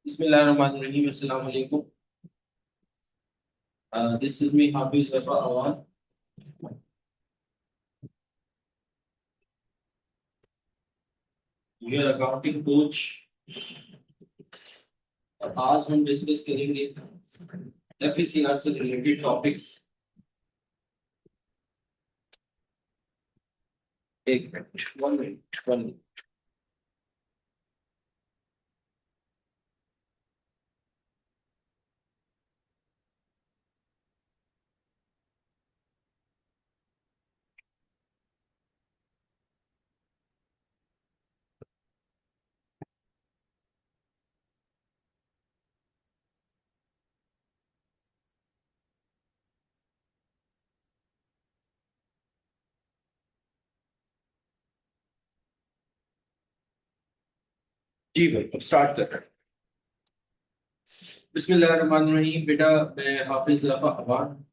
Bismillahirrahmanirrahim. Assalamu alaikum. This is me, Hafiz Rafa Awan. Your accounting coach. और आज हम discuss करेंगे FCR से रिलेटेड टॉपिक्स। एक मिनट, वन मिनट। जी भाई, अब स्टार्ट कर रहे हैं। बिस्मिल्लाहिर्रहमानिर्रहीम। बेटा, मैं हाफिज रफा अवान।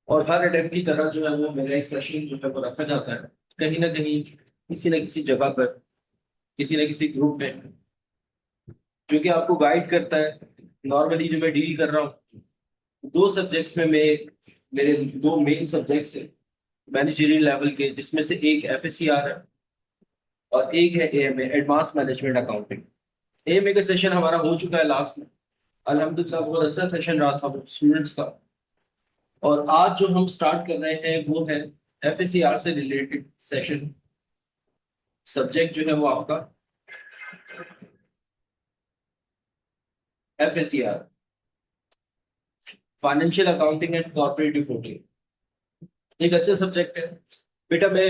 और हर अटेम्प्ट की तरह जो है वो मेरा एक सेशन जो है वो रखा जाता है कहीं ना कहीं, किसी न किसी जगह पर, किसी न किसी ग्रुप में, जो कि आपको गाइड करता है। नॉर्मली जो मैं डील कर रहा हूँ दो सब्जेक्ट्स में, मेरे दो मेन सब्जेक्ट्स हैं मैनेजरियल लेवल के, जिसमें से एक एफएससीआर है और एक है AMA, advance management accounting. AMA का सेशन हमारा हो चुका है लास्ट में, अल्हम्दुलिल्लाह बहुत अच्छा सेशन रहा था वो स्टूडेंट्स का। और आज जो हम स्टार्ट कर रहे हैं वो है एफएससीआर से रिलेटेड सेशन। सब्जेक्ट जो है वो आपका FSCR, financial accounting and corporate reporting. एक अच्छा सब्जेक्ट है बेटा। मैं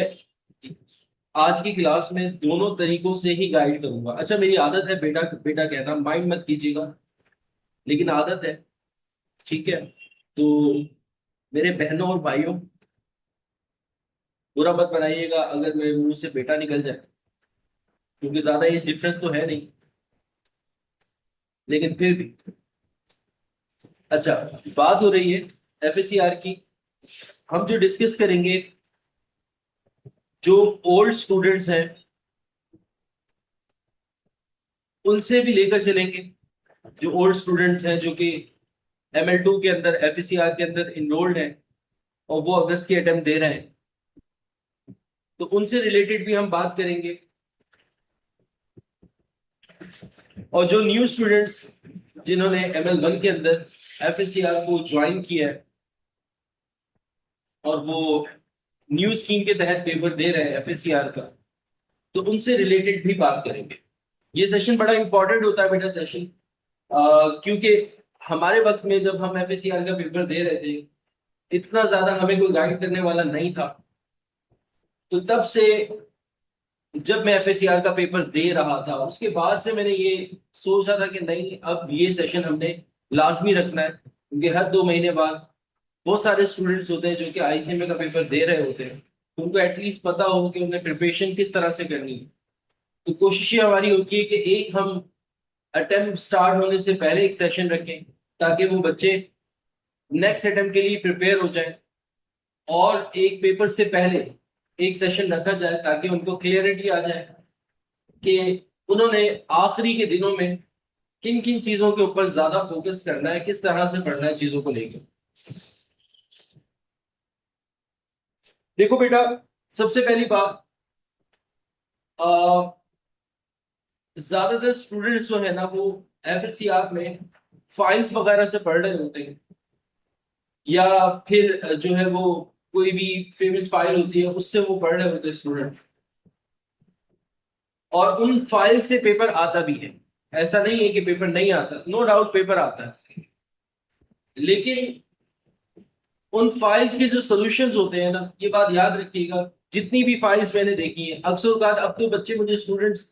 आज की क्लास में दोनों तरीकों से ही गाइड करूंगा। अच्छा, मेरी आदत है बेटा बेटा कहना, माइंड मत कीजिएगा, लेकिन आदत है, ठीक है? तो मेरे बहनों और भाइयों, बुरा मत बनाइएगा अगर मेरे मुंह से बेटा निकल जाए, क्योंकि ज्यादा एज डिफरेंस तो है नहीं, लेकिन फिर भी। अच्छा, बात हो रही है एफएससीआर की। हम जो डिस्कस करेंगे, जो ओल्ड स्टूडेंट्स हैं उनसे भी लेकर चलेंगे। जो ओल्ड स्टूडेंट्स हैं जो कि ML2 के अंदर, एफएससीआर के अंदर इनरोल्ड हैं और वो अगस्त के अटेम्प्ट दे रहे हैं, तो उनसे रिलेटेड भी हम बात करेंगे। और जो न्यू स्टूडेंट्स जिन्होंने ML1 के अंदर एफएससीआर को ज्वाइन किया है और वो न्यू स्कीम के तहत पेपर दे रहे हैं एफएससीआर का, तो उनसे रिलेटेड भी बात करेंगे। ये सेशन बड़ा इंपॉर्टेंट होता है बेटा, सेशन, क्योंकि हमारे वक्त में जब हम एफएससीआर का पेपर दे रहे थे, इतना ज्यादा हमें कोई गाइड करने वाला नहीं था। तो तब से जब मैं एफएससीआर का पेपर दे रहा था, उसके बाद से मैंने ये सोचा था कि नहीं, अब ये सेशन हमने लाजमी रखना है, क्योंकि हर 2 महीने बाद बहुत सारे स्टूडेंट्स होते हैं जो कि आईसीएमए का पेपर दे रहे होते हैं, तो उनको एटलीस्ट पता हो कि उन्हें प्रिपरेशन किस तरह से करनी है। तो कोशिश ये हमारी होती है कि एक हम अटेम्प्ट स्टार्ट होने से पहले एक सेशन रखें, ताकि वो बच्चे नेक्स्ट अटेम्प्ट के लिए प्रिपेयर हो जाएं। और एक पेपर से पहले एक सेशन रखा जाए ताकि उनको क्लियरिटी आ जाए कि उन्होंने आखिरी के दिनों में किन किन चीजों के ऊपर ज्यादा फोकस करना है, किस तरह से पढ़ना है चीजों को लेकर। देखो बेटा, सबसे पहली बात, अ, ज्यादातर स्टूडेंट्स जो है ना वो एफएससीआर में फाइल्स वगैरह से पढ़ रहे होते हैं, या फिर जो है वो कोई भी फेमस फाइल होती है उससे वो पढ़ रहे होते हैं स्टूडेंट। और उन फाइल से पेपर आता भी है, ऐसा नहीं है कि पेपर नहीं आता, नो डाउट पेपर आता है। लेकिन उन फाइल्स के जो सॉल्यूशंस होते हैं ना, ये बात याद रखिएगा, जितनी भी फाइल्स मैंने देखी है, अक्सर बार अब तो बच्चे मुझे, स्टूडेंट्स,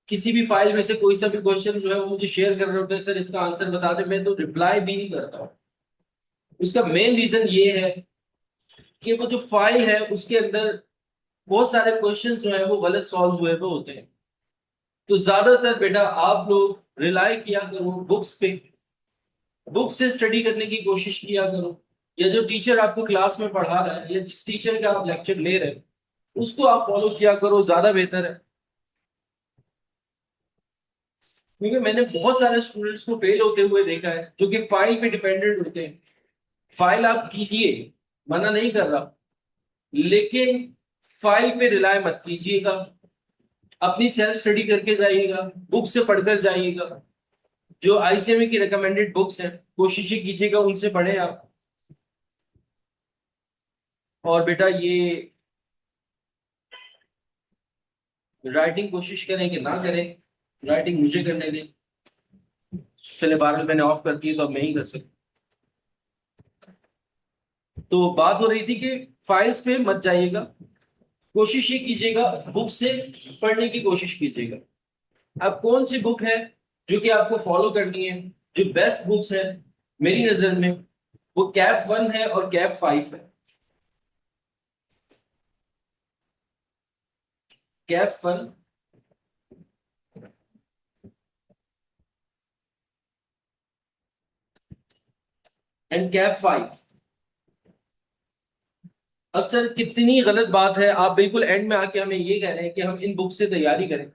किसी भी फाइल में से कोई सा भी क्वेश्चन जो है वो मुझे शेयर कर रहे होते हैं, सर इसका आंसर बता दे, मैं तो रिप्लाई भी नहीं करता हूँ। उसका मेन रीजन ये है कि वो जो फाइल है उसके अंदर बहुत सारे क्वेश्चन जो है वो गलत सॉल्व हुए हुए होते हैं। तो ज्यादातर बेटा आप लोग रिलाई किया करो बुक्स पे, बुक से स्टडी करने की कोशिश किया करो, या जो टीचर आपको क्लास में पढ़ा रहा है या जिस टीचर का आप लेक्चर ले रहे हो उसको आप फॉलो किया करो, ज्यादा बेहतर है। क्योंकि मैंने बहुत सारे स्टूडेंट्स को फेल होते हुए देखा है जो कि फाइल पे डिपेंडेंट होते हैं। फाइल आप कीजिए, मना नहीं कर रहा, लेकिन फाइल पे रिलाय मत कीजिएगा। अपनी सेल्फ स्टडी करके जाइएगा, बुक से पढ़कर जाइएगा। जो आईसीएमए की रिकमेंडेड बुक्स हैं कोशिश ही कीजिएगा उनसे पढ़ें आप। और बेटा ये राइटिंग कोशिश करें कि ना करें, राइटिंग मुझे करने दें। चले 12 मैंने ऑफ कर दी है तो अब मैं ही कर सकता। तो बात हो रही थी कि फाइल्स पे मत जाइएगा, कोशिश ये कीजिएगा बुक से पढ़ने की कोशिश कीजिएगा। अब कौन सी बुक है जो कि आपको फॉलो करनी है, जो बेस्ट बुक्स है मेरी नजर में, वो कैफ 1 है और कैफ 5 है। कैफ 1 एंड कैफ 5। अब सर कितनी गलत बात है, आप बिल्कुल एंड में आके हमें ये कह रहे हैं कि हम इन बुक से तैयारी करें।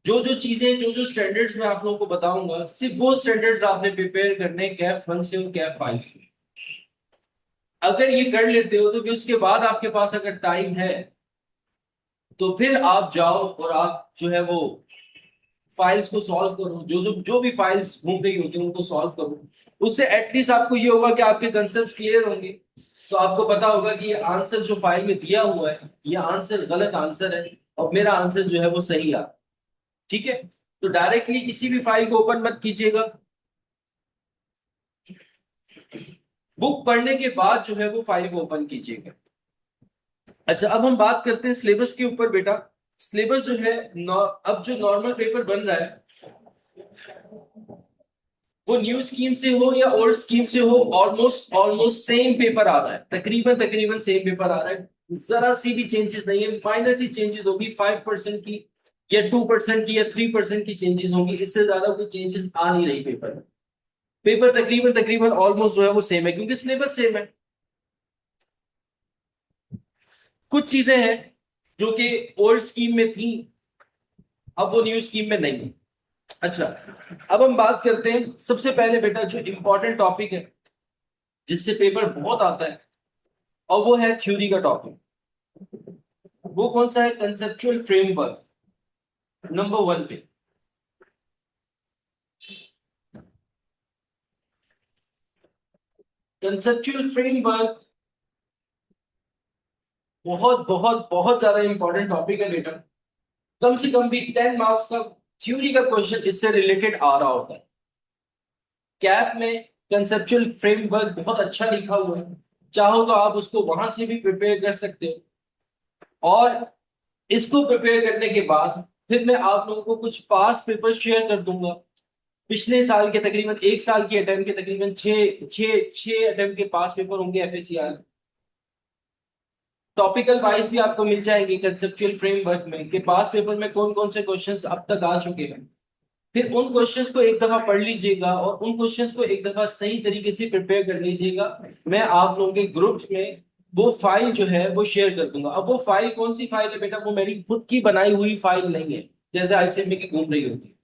जो जो चीजें, जो जो स्टैंडर्ड्स मैं आप लोगों को बताऊंगा, सिर्फ वो स्टैंडर्ड्स आपने प्रिपेयर करने कैफ 1 से और कैफ 5 से। अगर ये कर लेते हो तो फिर उसके बाद आपके पास अगर टाइम है तो फिर आप जाओ और आप जो है वो फाइल्स को सॉल्व करो, जो भी फाइल्स घूम रही होती हैं उनको सॉल्व करो। उससे एटलीस्ट आपको ये होगा कि आपके कंसेप्ट क्लियर होंगे। तो आपको पता होगा कि ये आंसर जो फाइल में दिया हुआ है ये आंसर गलत आंसर है और मेरा आंसर जो है वो सही है। ठीक है, तो डायरेक्टली किसी भी फाइल को ओपन मत कीजिएगा, बुक पढ़ने के बाद जो है वो फाइल को ओपन कीजिएगा। अच्छा, अब हम बात करते हैं सिलेबस के ऊपर बेटा। सिलेबस जो है अब जो नॉर्मल पेपर बन रहा है वो न्यू स्कीम से हो या ओल्ड स्कीम से हो, ऑलमोस्ट ऑलमोस्ट सेम पेपर आ रहा है, तकरीबन तकरीबन सेम पेपर आ रहा है। जरा सी भी चेंजेस नहीं है, माइनर सी चेंजेस होगी 5% की या 2% की या 3% की चेंजेस होंगी, इससे ज्यादा कोई चेंजेस आ नहीं रही पेपर में। पेपर तकरीबन तकरीबन ऑलमोस्ट जो है वो सेम है क्योंकि सिलेबस सेम है। कुछ चीजें हैं जो कि ओल्ड स्कीम में थी, अब वो न्यू स्कीम में नहीं है। अच्छा, अब हम बात करते हैं सबसे पहले बेटा जो इंपॉर्टेंट टॉपिक है जिससे पेपर बहुत आता है, और वो है थ्योरी का टॉपिक। वो कौन सा है? कंसेप्चुअल फ्रेमवर्क, नंबर 1 पे। कंसेप्चुअल फ्रेमवर्क बहुत बहुत बहुत ज्यादा इंपॉर्टेंट टॉपिक है बेटा। कम से कम भी 10 मार्क्स का थ्योरी का क्वेश्चन इससे रिलेटेड आ रहा होता है। कैफ में कंसेप्चुअल फ्रेमवर्क बहुत अच्छा लिखा हुआ है, चाहो तो आप उसको वहां से भी प्रिपेयर कर सकते हो। और इसको प्रिपेयर करने के बाद फिर मैं आप लोगों को कुछ पास पेपर शेयर कर दूंगा। पिछले साल के तकरीबन 1 साल की अटेम्प्ट के तकरीबन छह छह छह अटेम्प्ट के पास पेपर होंगे एफएससीआर। टॉपिकल वाइज भी आपको मिल जाएंगे कंसेप्चुअल फ्रेमवर्क में कि पास पेपर में कौन कौन से क्वेश्चंस अब तक आ चुके हैं। फिर उन क्वेश्चंस को एक दफा पढ़ लीजिएगा और उन क्वेश्चंस को एक दफा सही तरीके से प्रिपेयर कर लीजिएगा। मैं आप लोगों के ग्रुप्स में वो फाइल जो है वो शेयर कर दूंगा। अब वो फाइल कौन सी फाइल है बेटा? वो मेरी खुद की बनाई हुई फाइल नहीं है जैसे आईसीएमए की घूम रही होती है,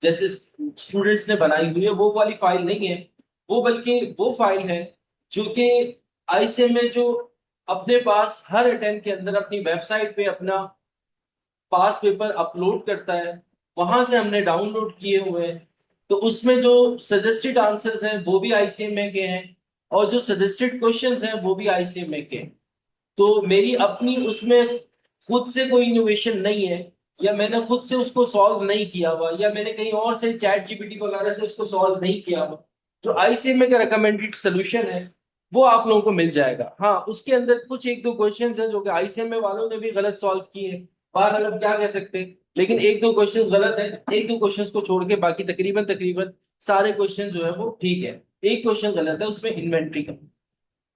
जैसे स्टूडेंट्स ने बनाई हुई है वो वाली फाइल नहीं है। वो बल्कि वो फाइल है जो कि आईसीएमए जो अपने पास हर अटेम्प्ट के अंदर अपनी वेबसाइट पे अपना पास पेपर अपलोड करता है, वहां से हमने डाउनलोड किए हुए हैं। तो उसमें जो सजेस्टेड आंसर्स हैं वो भी आईसीएमए के हैं और जो सजेस्टेड क्वेश्चंस हैं वो भी आईसीएमए के हैं। तो मेरी अपनी उसमें खुद से कोई इनोवेशन नहीं है, या मैंने खुद से उसको सॉल्व नहीं किया हुआ, या मैंने कहीं और से चैट जीपीटी वगैरह से उसको सॉल्व नहीं किया हुआ। जो आईसीएमए का रिकमेंडेड सोल्यूशन है वो आप लोगों को मिल जाएगा। हाँ, उसके अंदर कुछ एक दो क्वेश्चंस हैं जो कि आईसीएमए वालों ने भी गलत सॉल्व किए हैं, बात अब क्या कह सकते हैं, लेकिन एक दो क्वेश्चंस गलत है। एक दो क्वेश्चंस को छोड़ के बाकी तकरीबन तकरीबन सारे क्वेश्चन जो है वो ठीक है। एक क्वेश्चन गलत है उसमें इन्वेंट्री का,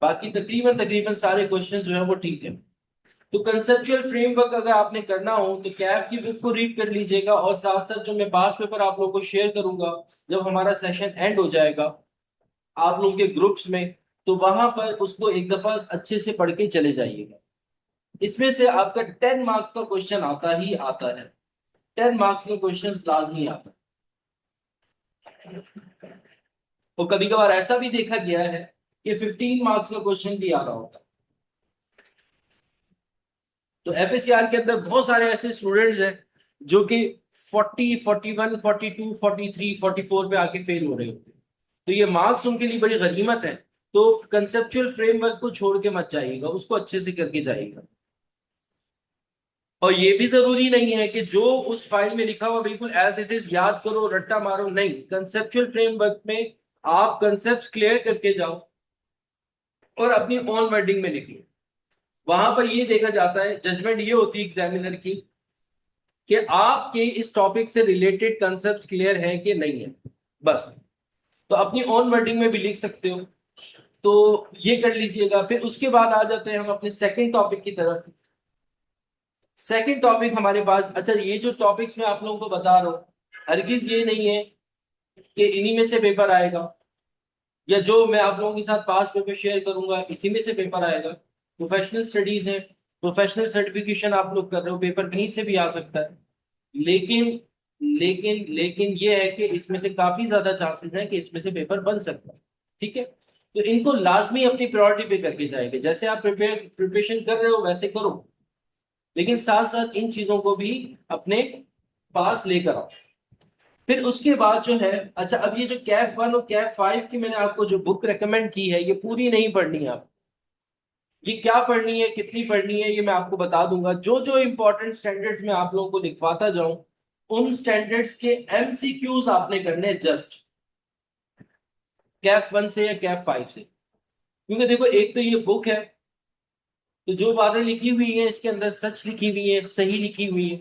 बाकी तकरीबन तकरीबन सारे क्वेश्चन जो है वो ठीक है। तो कंसेप्चुअल फ्रेमवर्क अगर आपने करना हो तो कैफ की बुक को रीड कर लीजिएगा, और साथ साथ जो मैं पास पेपर आप लोगों को शेयर करूंगा जब हमारा सेशन एंड हो जाएगा आप लोगों के ग्रुप्स में, तो वहां पर उसको एक दफा अच्छे से पढ़ के चले जाइएगा। इसमें से आपका 10 मार्क्स का क्वेश्चन आता ही आता है, 10 मार्क्स का क्वेश्चन लाजमी आता है। तो कभी कभार ऐसा भी देखा गया है कि 15 मार्क्स का क्वेश्चन भी आ रहा होता है। तो एफएससीआर के अंदर बहुत सारे ऐसे स्टूडेंट्स हैं जो कि 40, 41, 42, 43, 44 पे आके फेल हो रहे होते हैं। तो ये मार्क्स उनके लिए बड़ी गनीमत है। तो कंसेप्चुअल फ्रेमवर्क को छोड़ के मत जाइएगा, उसको अच्छे से करके जाइएगा। और ये भी जरूरी नहीं है कि जो उस फाइल में लिखा हुआ बिल्कुल एज इट इज याद करो, रट्टा मारो, नहीं। कंसेप्चुअल फ्रेमवर्क में आप कंसेप्ट क्लियर करके जाओ और अपनी ओन वर्डिंग में लिख लो। वहां पर ये देखा जाता है, जजमेंट ये होती है एग्जामिनर की कि आपके इस टॉपिक से रिलेटेड कंसेप्ट क्लियर है कि नहीं है, बस। तो अपनी ओन वर्डिंग में भी लिख सकते हो, तो ये कर लीजिएगा। फिर उसके बाद आ जाते हैं हम अपने सेकंड टॉपिक की तरफ। सेकंड टॉपिक हमारे पास, अच्छा ये जो टॉपिक्स मैं आप लोगों को बता रहा हूँ, हरगिज ये नहीं है कि इन्हीं में से पेपर आएगा, या जो मैं आप लोगों के साथ पास पेपर शेयर करूंगा इसी में से पेपर आएगा। प्रोफेशनल स्टडीज है, प्रोफेशनल सर्टिफिकेशन आप लोग कर रहे हो, पेपर कहीं से भी आ सकता है। लेकिन लेकिन ये है कि इसमें से काफी ज्यादा चांसेस हैं कि इसमें से पेपर बन सकता है। ठीक है, तो इनको लाजमी अपनी प्रायोरिटी पे करके जाएंगे। जैसे आप प्रिपरेशन कर रहे हो वैसे करो, लेकिन साथ साथ इन चीजों को भी अपने पास लेकर आओ। फिर उसके बाद जो है, अच्छा अब ये जो कैफ 1 और कैफ 5 की मैंने आपको जो बुक रेकमेंड की है, ये पूरी नहीं पढ़नी है आप। ये क्या पढ़नी है, कितनी पढ़नी है, ये मैं आपको बता दूंगा। जो जो इंपॉर्टेंट स्टैंडर्ड्स में आप लोगों को लिखवाता जाऊं, उन स्टैंडर्ड्स के एमसीक्यूज आपने करने जस्ट कैफ 1 से या कैफ 5 से। क्योंकि देखो, एक तो ये बुक है, तो जो बातें लिखी हुई हैं इसके अंदर सच लिखी हुई है, सही लिखी हुई है।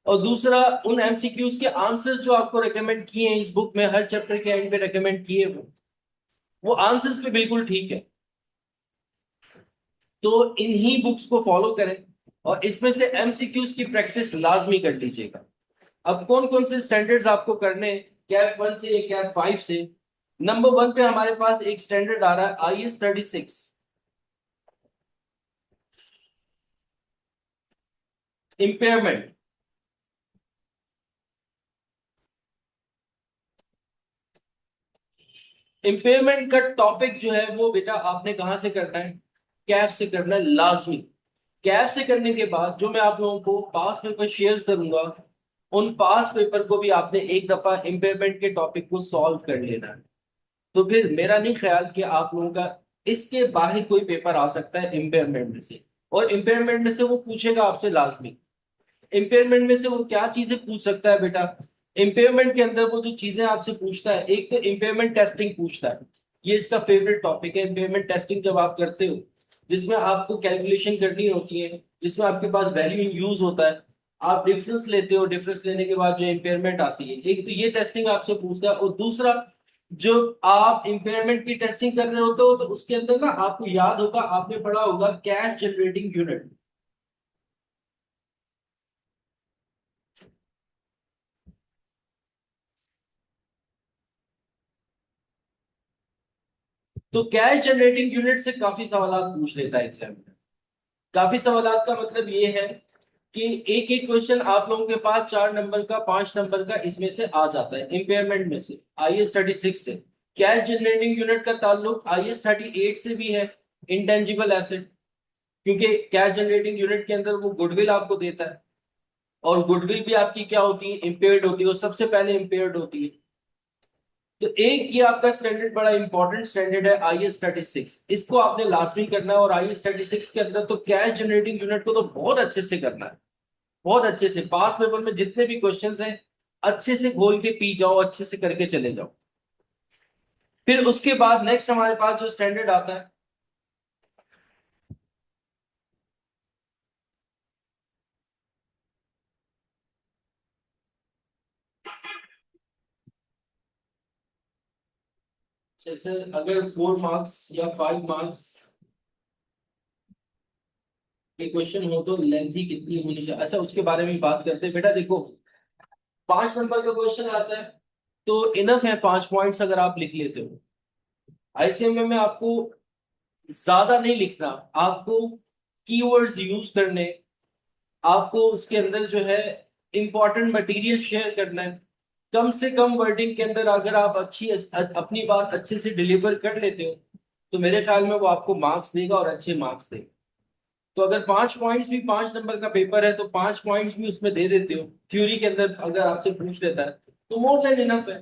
और दूसरा, उन एमसीक्यूज के आंसर्स जो आपको रेकमेंड किए हैं इस बुक में, हर चैप्टर के एंड पे रेकमेंड किए, वो आंसर्स भी बिल्कुल ठीक है। तो इन्हीं बुक्स को फॉलो करें और इसमें से एमसीक्यूज की प्रैक्टिस लाजमी कर लीजिएगा। अब कौन कौन से स्टैंडर्ड्स आपको करने हैं कैफ 1 से या कैफ 5 से? नंबर 1 पे हमारे पास एक स्टैंडर्ड आ रहा है IS 36, इम्पेयरमेंट। इम्पेयरमेंट का टॉपिक जो है वो बेटा आपने कहां से करना है? कैफ से करना है लाजमी। कैफ से करने के बाद जो मैं आप लोगों को पास पेपर शेयर करूंगा, उन पास पेपर को भी आपने एक दफा इम्पेयरमेंट के टॉपिक को सॉल्व कर लेना है। तो फिर मेरा नहीं ख्याल कि आप लोगों का इसके बाहर कोई पेपर आ सकता है इम्पेयरमेंट में से। और इम्पेयरमेंट में से वो पूछेगा आपसे लाजमी। इम्पेयरमेंट में से वो क्या चीजें पूछ सकता है बेटा? इम्पेयरमेंट के अंदर वो जो चीजें आपसे पूछता है, एक तो इम्पेयरमेंट टेस्टिंग पूछता है। ये इसका फेवरेट टॉपिक है, इम्पेयरमेंट टेस्टिंग जब आप करते हो, जिसमें आपको कैलकुलेशन करनी होती है, जिसमें आपके पास वैल्यू यूज होता है। आप डिफरेंस लेते हो, डिफरेंस लेने के बाद जो इम्पेयरमेंट आती है, एक तो ये टेस्टिंग आपसे पूछता है। और दूसरा, जो आप इम्पेयरमेंट की टेस्टिंग कर रहे होते हो तो उसके अंदर ना आपको याद होगा, आपने पढ़ा होगा कैश जनरेटिंग यूनिट। तो कैश जनरेटिंग यूनिट से काफी सवाल पूछ लेता है एग्जाम में। काफी सवाल का मतलब ये है कि एक एक क्वेश्चन आप लोगों के पास 4 नंबर का, 5 नंबर का इसमें से आ जाता है इम्पेयरमेंट में से, IS 36 से। कैश जनरेटिंग यूनिट का ताल्लुक IS 38 से भी है, इंटेंजिबल एसेट। क्योंकि कैश जनरेटिंग यूनिट के अंदर वो गुडविल आपको देता है, और गुडविल भी आपकी क्या होती है? इम्पेयर्ड होती है, और सबसे पहले इम्पेयर्ड होती है। तो एक ये आपका स्टैंडर्ड बड़ा इंपॉर्टेंट स्टैंडर्ड है IS 36, इसको आपने लाजमी करना है। और IS 36 के अंदर तो कैश जनरेटिंग यूनिट को तो बहुत अच्छे से करना है, बहुत अच्छे से। पास पेपर में जितने भी क्वेश्चंस हैं अच्छे से घोल के पी जाओ, अच्छे से करके चले जाओ। फिर उसके बाद नेक्स्ट हमारे पास जो स्टैंडर्ड आता है, जैसे अगर 4 मार्क्स या 5 मार्क्स, ये क्वेश्चन हो तो लेंथी कितनी होनी चाहिए, अच्छा उसके बारे में बात करते हैं बेटा। देखो 5 नंबर का क्वेश्चन आता है तो इनफ है 5 पॉइंट्स अगर आप लिख लेते हो। आईसीएमए में आपको ज्यादा नहीं लिखना, आपको कीवर्ड्स यूज करने, आपको उसके अंदर जो है इंपॉर्टेंट मटेरियल शेयर करना है। कम से कम वर्डिंग के अंदर अगर आप अपनी बात अच्छे से डिलीवर कर लेते हो तो मेरे ख्याल में वो आपको मार्क्स देगा और अच्छे मार्क्स देगा। तो अगर 5 पॉइंट्स भी 5 नंबर का पेपर है तो 5 पॉइंट्स भी उसमें दे देते हो थ्योरी के अंदर, अगर आपसे पूछ लेता है तो मोर देन इनफ है,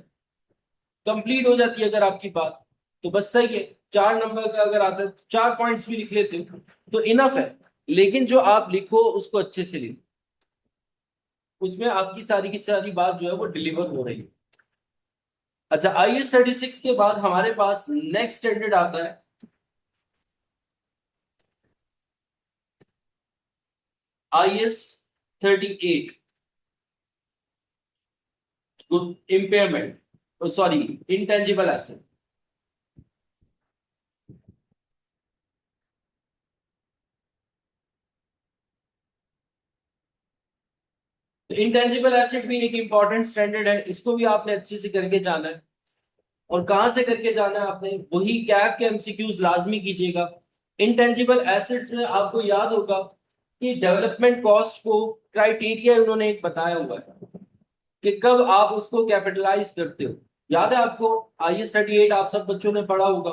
कंप्लीट हो जाती है अगर आपकी बात। तो बस सही है, 4 नंबर का अगर आता है तो 4 पॉइंट्स भी लिख लेते हो तो इनफ है। लेकिन जो आप लिखो उसको अच्छे से लिखो, उसमें आपकी सारी की सारी बात जो है वो डिलीवर हो रही है। अच्छा IS 36 के बाद हमारे पास नेक्स्ट स्टैंडर्ड आता है IS 38, impairment, sorry intangible asset. तो इंटेंजिबल एसेट भी एक इंपॉर्टेंट स्टैंडर्ड है, इसको भी आपने अच्छे से करके जाना है। और कहाँ से करके जाना है आपने, वही कैफ के एमसीक्यूज लाजमी कीजिएगा। इंटेंजिबल एसेट्स में आपको याद होगा कि डेवलपमेंट कॉस्ट को क्राइटेरिया उन्होंने एक बताया हुआ है कि कब आप उसको कैपिटलाइज करते हो। याद है आपको, IS 38 आप सब बच्चों ने पढ़ा होगा।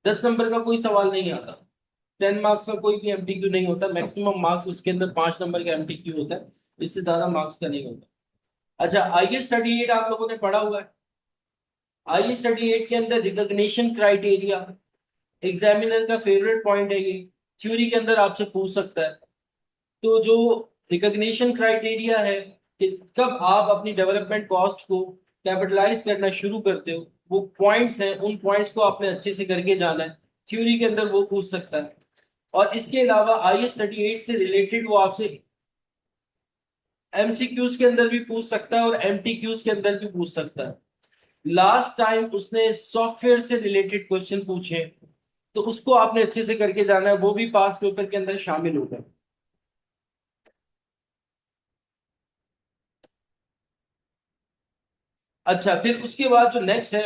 10 नंबर का कोई सवाल नहीं आता, 10 मार्क्स का कोई भी एमटीक्यू नहीं होता, मैक्सिमम मार्क्स उसके अंदर 5 नंबर का एमटीक्यू होता है, इससे ज्यादा मार्क्स का नहीं होता। अच्छा IS 38 आप लोगों ने पढ़ा हुआ है। IS 38 के अंदर रिकॉग्निशन क्राइटेरिया एग्जामिनर का फेवरेट पॉइंट है ये, थ्योरी के अंदर आपसे पूछ सकता है। तो जो रिकॉग्निशन क्राइटेरिया है कि कब आप अपनी डेवलपमेंट कॉस्ट को कैपिटलाइज करना शुरू करते हो, वो पॉइंट्स हैं, उन पॉइंट्स को आपने अच्छे से करके जाना है, थ्योरी के अंदर वो पूछ सकता है। और इसके अलावा IS 38 से रिलेटेड वो आपसे एमसीक्यूज के अंदर भी पूछ सकता है और एमटीक्यूज के अंदर भी पूछ सकता है। लास्ट टाइम उसने सॉफ्टवेयर से रिलेटेड क्वेश्चन पूछे तो उसको आपने अच्छे से करके जाना है, वो भी पास पेपर के अंदर शामिल होगा। अच्छा फिर उसके बाद जो नेक्स्ट है,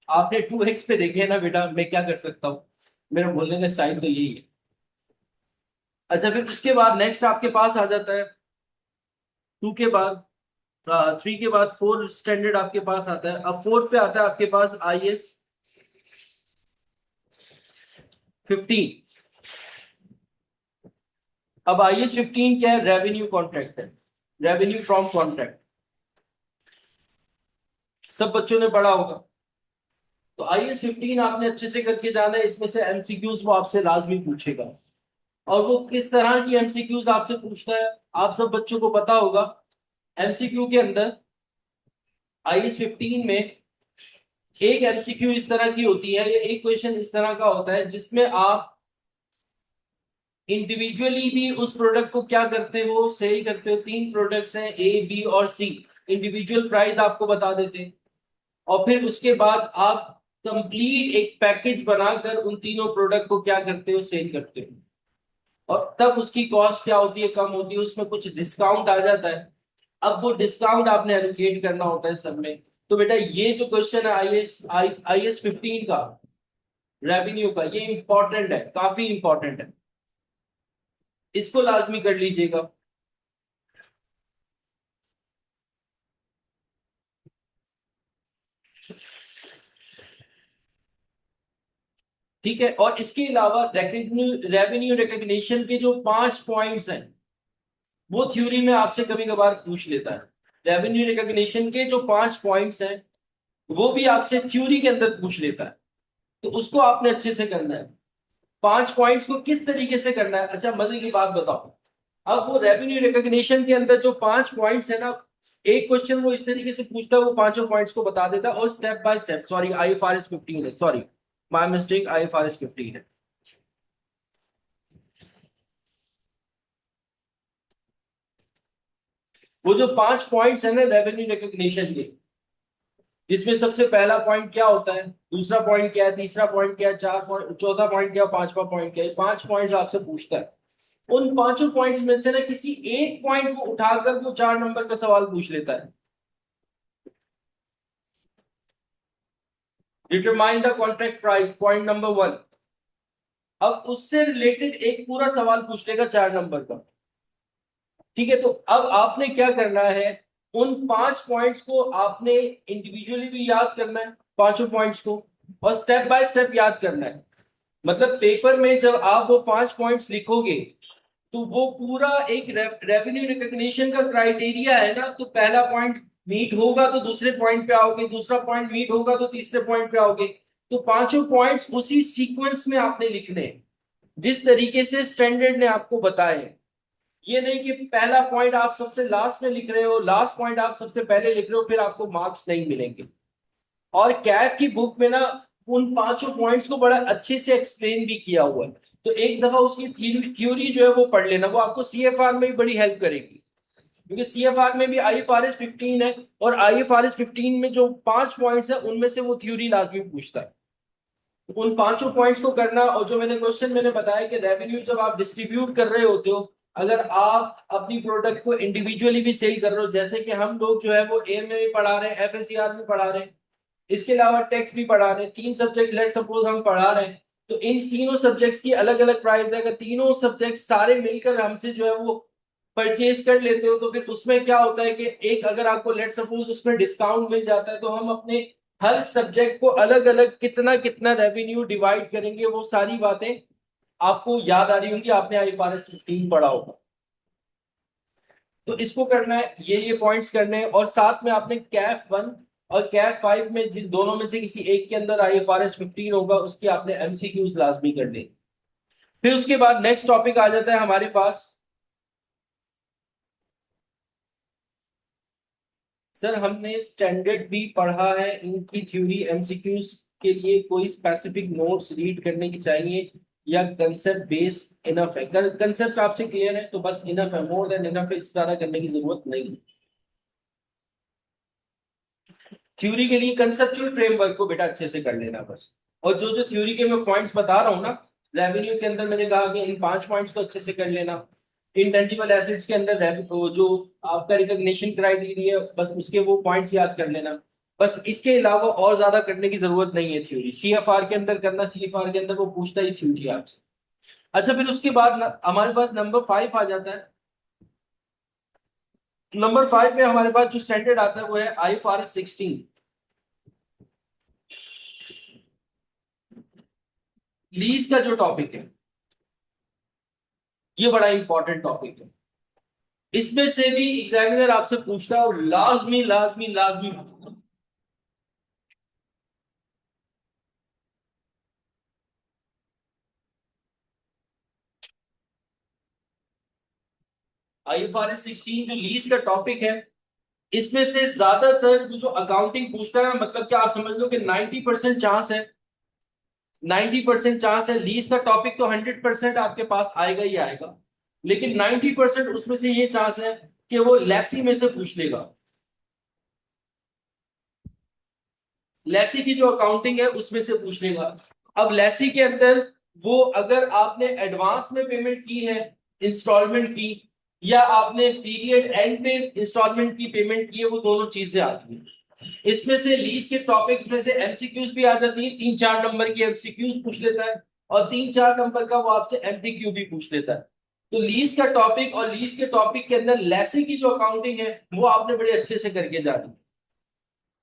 आपने 2x पे देखे है ना बेटा, मैं क्या कर सकता हूँ, मेरा बोलने का स्टाइल तो यही है। अच्छा फिर उसके बाद नेक्स्ट आपके पास आ जाता है 2 के बाद, 3 के बाद 4 स्टैंडर्ड आपके पास आता है। अब 4 पे आता है आपके पास IS 15। अब IS 15 क्या है, रेवेन्यू कॉन्ट्रैक्ट है, रेवेन्यू फ्रॉम कॉन्ट्रैक्ट, सब बच्चों ने पढ़ा होगा। तो IS 15 आपने अच्छे से करके जाना है, इसमें से एमसीक्यूज वो आपसे लाजमी पूछेगा। और वो किस तरह की एमसीक्यूज आपसे पूछता है, आप सब बच्चों को पता होगा। एमसीक्यू के अंदर IS 15 में एक एमसीक्यू इस तरह की होती है, या एक क्वेश्चन इस तरह का होता है जिसमें आप इंडिविजुअली भी उस प्रोडक्ट को क्या करते हो, सेल करते हो। 3 प्रोडक्ट्स हैं A, B और C, इंडिविजुअल प्राइस आपको बता देते हैं और फिर उसके बाद आप कंप्लीट एक पैकेज बनाकर उन तीनों प्रोडक्ट को क्या करते हो, सेल करते हो। और तब उसकी कॉस्ट क्या होती है, कम होती है, उसमें कुछ डिस्काउंट आ जाता है। अब वो डिस्काउंट आपने एलोकेट करना होता है सब में। तो बेटा ये जो क्वेश्चन है IS 15 का, रेवेन्यू का, ये इंपॉर्टेंट है, काफी इंपॉर्टेंट है, इसको लाजमी कर लीजिएगा। ठीक है, और इसके अलावा रेवेन्यू रिकग्निशन के जो 5 पॉइंट्स हैं वो थ्योरी में आपसे कभी कभार पूछ लेता है। रेवेन्यू रिकग्निशन के जो 5 पॉइंट्स हैं वो भी आपसे थ्योरी के अंदर पूछ लेता है, तो उसको आपने अच्छे से करना है। 5 पॉइंट्स को किस तरीके से करना है, अच्छा मजे की बात बताओ। अब वो रेवेन्यू रिकग्निशन के अंदर जो 5 पॉइंट्स है ना, एक क्वेश्चन वो इस तरीके से पूछता है, वो पांचों पॉइंट्स को बता देता है और step by step, sorry IFRS 15 है, सॉरी माय मिस्टेक, IFRS 15 है। वो जो 5 पॉइंट्स है ना रेवेन्यू रिकग्निशन के, जिसमें सबसे पहला पॉइंट क्या होता है, दूसरा पॉइंट क्या है, तीसरा पॉइंट क्या है, चार पॉइंट, चौथा पॉइंट क्या है, पांचवा पॉइंट क्या है, 5 पॉइंट आपसे पूछता है। उन पांचों पॉइंट में से ना किसी एक पॉइंट को उठाकर वो 4 नंबर का सवाल पूछ लेता है। Determine the contract price, point number 1। अब उससे रिलेटेड एक पूरा सवाल पूछ लेगा 4 नंबर का। ठीक है, तो अब आपने क्या करना है, उन 5 पॉइंट्स को आपने इंडिविजुअली भी याद करना है, पांचों पॉइंट्स को, और स्टेप बाय स्टेप याद करना है। मतलब पेपर में जब आप वो 5 पॉइंट्स लिखोगे, तो वो पूरा एक रेवेन्यू रिकग्निशन का क्राइटेरिया है ना, तो पहला पॉइंट मीट होगा तो दूसरे पॉइंट पे आओगे, दूसरा पॉइंट मीट होगा तो तीसरे पॉइंट पे आओगे। तो पांचों पॉइंट्स उसी सीक्वेंस में आपने लिखने हैं, जिस तरीके से स्टैंडर्ड ने आपको बताया है। ये नहीं कि पहला पॉइंट आप सबसे लास्ट में लिख रहे हो, लास्ट पॉइंट आप सबसे पहले लिख रहे हो, फिर आपको मार्क्स नहीं मिलेंगे। और कैफ की बुक में ना उन पांचों पॉइंट्स को बड़ा अच्छे से एक्सप्लेन भी किया हुआ है। तो एक दफा उसकी थ्योरी जो है वो पढ़ लेना, वो आपको सीएफआर में भी बड़ी हेल्प करेगी। क्योंकि सीएफआर में भी IFRS 15 है, और IFRS 15 में जो 5 पॉइंट्स है उनमें से वो थ्योरी लाजमी पूछता है। उन पांचों पॉइंट्स को करना, और जो मैंने क्वेश्चन मैंने बताया कि रेवेन्यू जब आप डिस्ट्रीब्यूट कर रहे होते हो, अगर आप अपनी प्रोडक्ट को इंडिविजुअली भी सेल कर रहे हो, जैसे कि हम लोग जो है वो एम में भी पढ़ा रहे हैं, FSCR में पढ़ा रहे हैं, इसके अलावा टैक्स भी पढ़ा रहे हैं, 3 सब्जेक्ट लेट सपोज हम पढ़ा रहे हैं, तो इन तीनों सब्जेक्ट्स की अलग अलग प्राइस है। अगर तीनों सब्जेक्ट सारे मिलकर हमसे जो है वो परचेज कर लेते हो, तो फिर उसमें क्या होता है कि एक अगर आपको लेट सपोज उसमें डिस्काउंट मिल जाता है, तो हम अपने हर सब्जेक्ट को अलग अलग कितना कितना रेवेन्यू डिवाइड करेंगे, वो सारी बातें आपको याद आ रही होंगी, आपने IFRS 15 पढ़ा होगा। तो इसको करना है, ये पॉइंट्स करने हैं, और साथ में आपने कैफ 1 और कैफ 5 में जिन दोनों में से किसी एक के अंदर IFRS 15 होगा, उसकी आपने MCQs लाजमी कर दें। फिर उसके बाद नेक्स्ट टॉपिक आ जाता है हमारे पास। सर हमने स्टैंडर्ड भी पढ़ा है, इनकी थ्योरी MCQs के लिए कोई स्पेसिफिक नोट्स रीड करने की चाहिए, या कंसेप्ट बेस इनफ है? कंसेप्ट आपसे क्लियर है तो बस इनफ है, मोर देन इनफ है, इस तरह करने की जरूरत नहीं है। थ्योरी के लिए कंसेप्चुअल फ्रेमवर्क को बेटा अच्छे से कर लेना बस। और जो जो थ्योरी के मैं पॉइंट्स बता रहा हूँ ना, रेवेन्यू के अंदर मैंने कहा कि इन 5 पॉइंट्स को अच्छे से कर लेना। इंटेंजिबल एसेट्स के अंदर जो आपका रिकॉग्निशन क्राइटेरिया, बस उसके वो पॉइंट्स याद कर लेना। बस इसके अलावा और ज्यादा करने की जरूरत नहीं है। थ्योरी CFR के अंदर करना, CFR के अंदर वो पूछता ही थ्योरी आपसे। अच्छा, फिर उसके बाद हमारे पास नंबर 5 आ जाता है। नंबर 5 में हमारे पास जो स्टैंडर्ड आता है वो है IFRS 16। लीज का जो टॉपिक है, ये बड़ा इंपॉर्टेंट टॉपिक है। इसमें से भी एग्जामिनर आपसे पूछता है, और लाजमी लाजमी लाजमी पूछता है। IFRS 16 जो लीज का टॉपिक है, इसमें से ज्यादातर जो अकाउंटिंग पूछता है, मतलब कि आप समझ लो कि 90% चांस है, 90% चांस है। लीज का टॉपिक तो 100% आपके पास आएगा ही आएगा, लेकिन 90% उसमें से ये चांस है कि वो लेसी में से पूछ लेगा। लेसी की जो अकाउंटिंग है उसमें से पूछ लेगा। अब लेसी के अंदर वो अगर आपने एडवांस में पेमेंट की है इंस्टॉलमेंट की, या आपने पीरियड एंड पे इंस्टॉलमेंट की पेमेंट की है, वो दोनों चीजें आती हैं। इसमें से लीज के टॉपिक्स में से MCQs भी आ जाती है, 3-4 नंबर की MCQs पूछ लेता है, और 3-4 नंबर का वो आपसे MPQ भी पूछ लेता है। तो लीज का टॉपिक और लीज के टॉपिक के अंदर लेसी की जो अकाउंटिंग है वो आपने बड़े अच्छे से करके जानी है।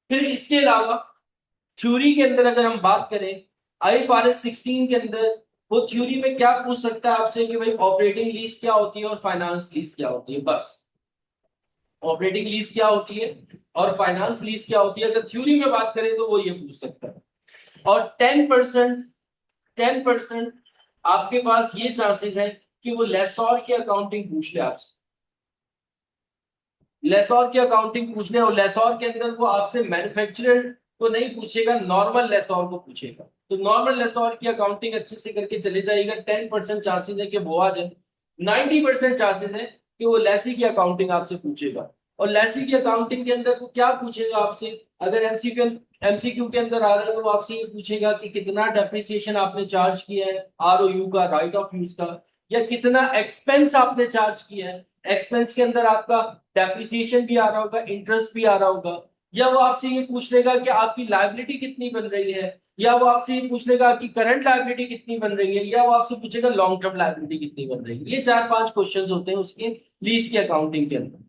फिर इसके अलावा थ्योरी के अंदर अगर हम बात करें, IFRS 16 के अंदर वो थ्योरी में क्या पूछ सकता है आपसे कि भाई ऑपरेटिंग लीज क्या होती है और फाइनेंस लीज क्या होती है। बस ऑपरेटिंग लीज क्या होती है और फाइनेंस लीज क्या होती है, अगर थ्योरी में बात करें तो वो ये पूछ सकता है। और 10% आपके पास ये चांसेस है कि वो लेसॉर की अकाउंटिंग पूछ ले आपसे, लेसॉर की अकाउंटिंग पूछ ले। और लेसॉर के अंदर वो आपसे मैन्युफैक्चरर को नहीं पूछेगा, नॉर्मल लेसॉर को पूछेगा। तो नॉर्मल लेसॉर की अकाउंटिंग अच्छे से करके चले जाएगा, 10% चांसेस है कि वो आ जाए, 90% चांसेस है कि वो लेसी की अकाउंटिंग आपसे पूछेगा। और लेसी की अकाउंटिंग के अंदर वो क्या पूछेगा आपसे, अगर एमसीक्यू के अंदर आ रहा है तो वो आपसे ये पूछेगा कि कितना डेप्रिसिएशन आपने चार्ज किया है आरओयू का, राइट ऑफ यूज का, या कितना एक्सपेंस आपने चार्ज किया है। एक्सपेंस के अंदर आपका डेप्रिसिएशन भी आ रहा होगा, इंटरेस्ट भी आ रहा होगा। या वो आपसे ये पूछ लेगा कि आपकी लायबिलिटी कितनी बन रही है, या वो आपसे ये पूछ लेगा कि करंट लायबिलिटी कितनी बन रही है, या वो आपसे पूछेगा लॉन्ग टर्म लायबिलिटी कितनी बन रही है। ये 4-5 क्वेश्चंस होते हैं उसके लीज की अकाउंटिंग के अंदर।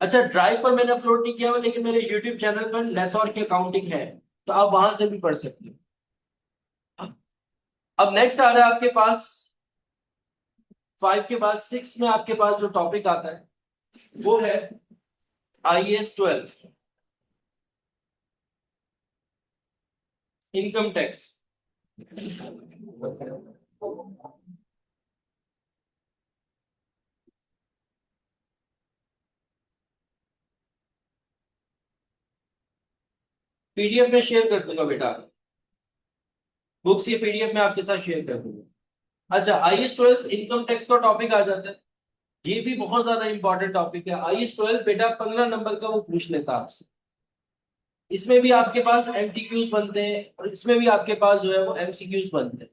अच्छा, ड्राइव पर मैंने अपलोड नहीं किया हुआ, लेकिन मेरे यूट्यूब चैनल पर लेसॉर की अकाउंटिंग है, तो आप वहां से भी पढ़ सकते हो। अब नेक्स्ट आ रहा है आपके पास 5 के बाद 6 में आपके पास जो टॉपिक आता है वो है IAS 12, इनकम टैक्स। पीडीएफ में शेयर कर दूंगा बेटा, बुक्स ये पीडीएफ में आपके साथ शेयर कर दूंगा। अच्छा, IAS 12 इनकम टैक्स का टॉपिक आ जाता है। ये भी बहुत ज्यादा इंपॉर्टेंट टॉपिक है। IAS 12 बेटा 15 नंबर का वो पूछ लेता है आपसे। इसमें भी आपके पास एमटीक्यूज बनते हैं और इसमें भी आपके पास जो है वो एमसीक्यूज बनते हैं।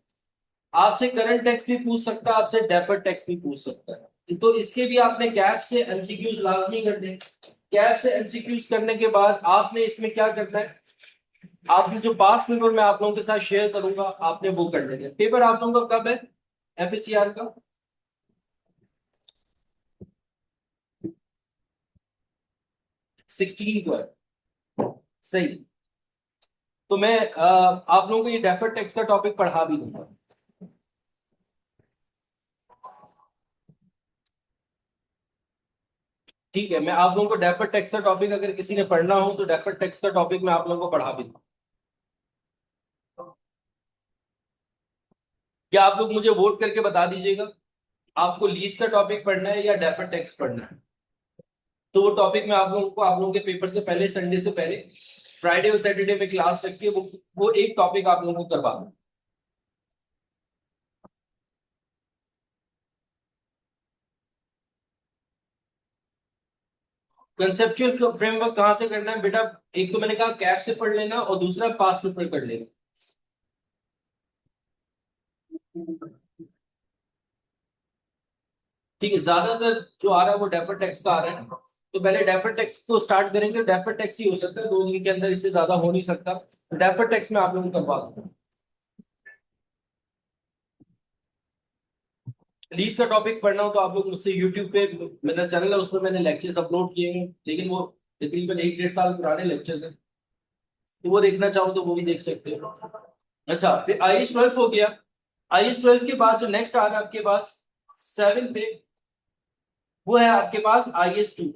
आपसे करंट टैक्स भी पूछ सकता है, आपसे डेफर्ड टैक्स भी पूछ सकता है, तो इसके भी आपने कैप से एमसीक्यूज लाजमी करने हैं। कैप से एमसीक्यूज करने के बाद आपने इसमें क्या करना है, आपने जो पास पेपर मैं आप लोगों के साथ शेयर करूंगा आपने वो कर लेना है। पेपर आप लोगों का कब है एफएससीआर का? 16 को है, सही। तो मैं आप लोगों को ये डेफर्ड टैक्स का टॉपिक पढ़ा भी दूंगा। ठीक है, मैं आप लोगों को डेफर्ड टैक्स का टॉपिक अगर किसी ने पढ़ना हो तो डेफर्ड टैक्स का टॉपिक मैं आप लोगों को पढ़ा भी दूंगा। क्या आप लोग मुझे वोट करके बता दीजिएगा, आपको लीज का टॉपिक पढ़ना है या डेफर्ड टैक्स पढ़ना है? तो वो टॉपिक मैं आप लोगों को आप लोगों के पेपर से पहले, संडे से पहले, फ्राइडे और सैटरडे में क्लास रख के वो एक टॉपिक आप लोगों को करवा दूँ। कंसेप्चुअल फ्रेमवर्क कहाँ से करना है बेटा? एक तो मैंने कहा कैश से पढ़ लेना और दूसरा पास पेपर कर लेना। ठीक है, ज्यादातर जो आ रहा है वो डेफर्ड टैक्स का आ रहा है, तो पहले डेफर्ड टैक्स को स्टार्ट करेंगे। डेफर्ड टैक्स ही हो सकता है 2 दिन के अंदर, इससे ज्यादा हो नहीं सकता। डेफर्ड टैक्स में आप लोगों को करवा दूंगा। लीज का टॉपिक पढ़ना हो तो आप लोग मुझसे यूट्यूब पे, मेरा चैनल है उसमें मैंने लेक्चर्स अपलोड किए हैं, लेकिन वो तकरीबन 1-1.5 साल पुराने लेक्चर्स हैं, तो वो देखना चाहो तो वो भी देख सकते हो। अच्छा, फिर IAS 12 हो गया। IAS 12 के बाद जो नेक्स्ट आ रहा है आपके पास 7 पे, वो है आपके पास IAS 2,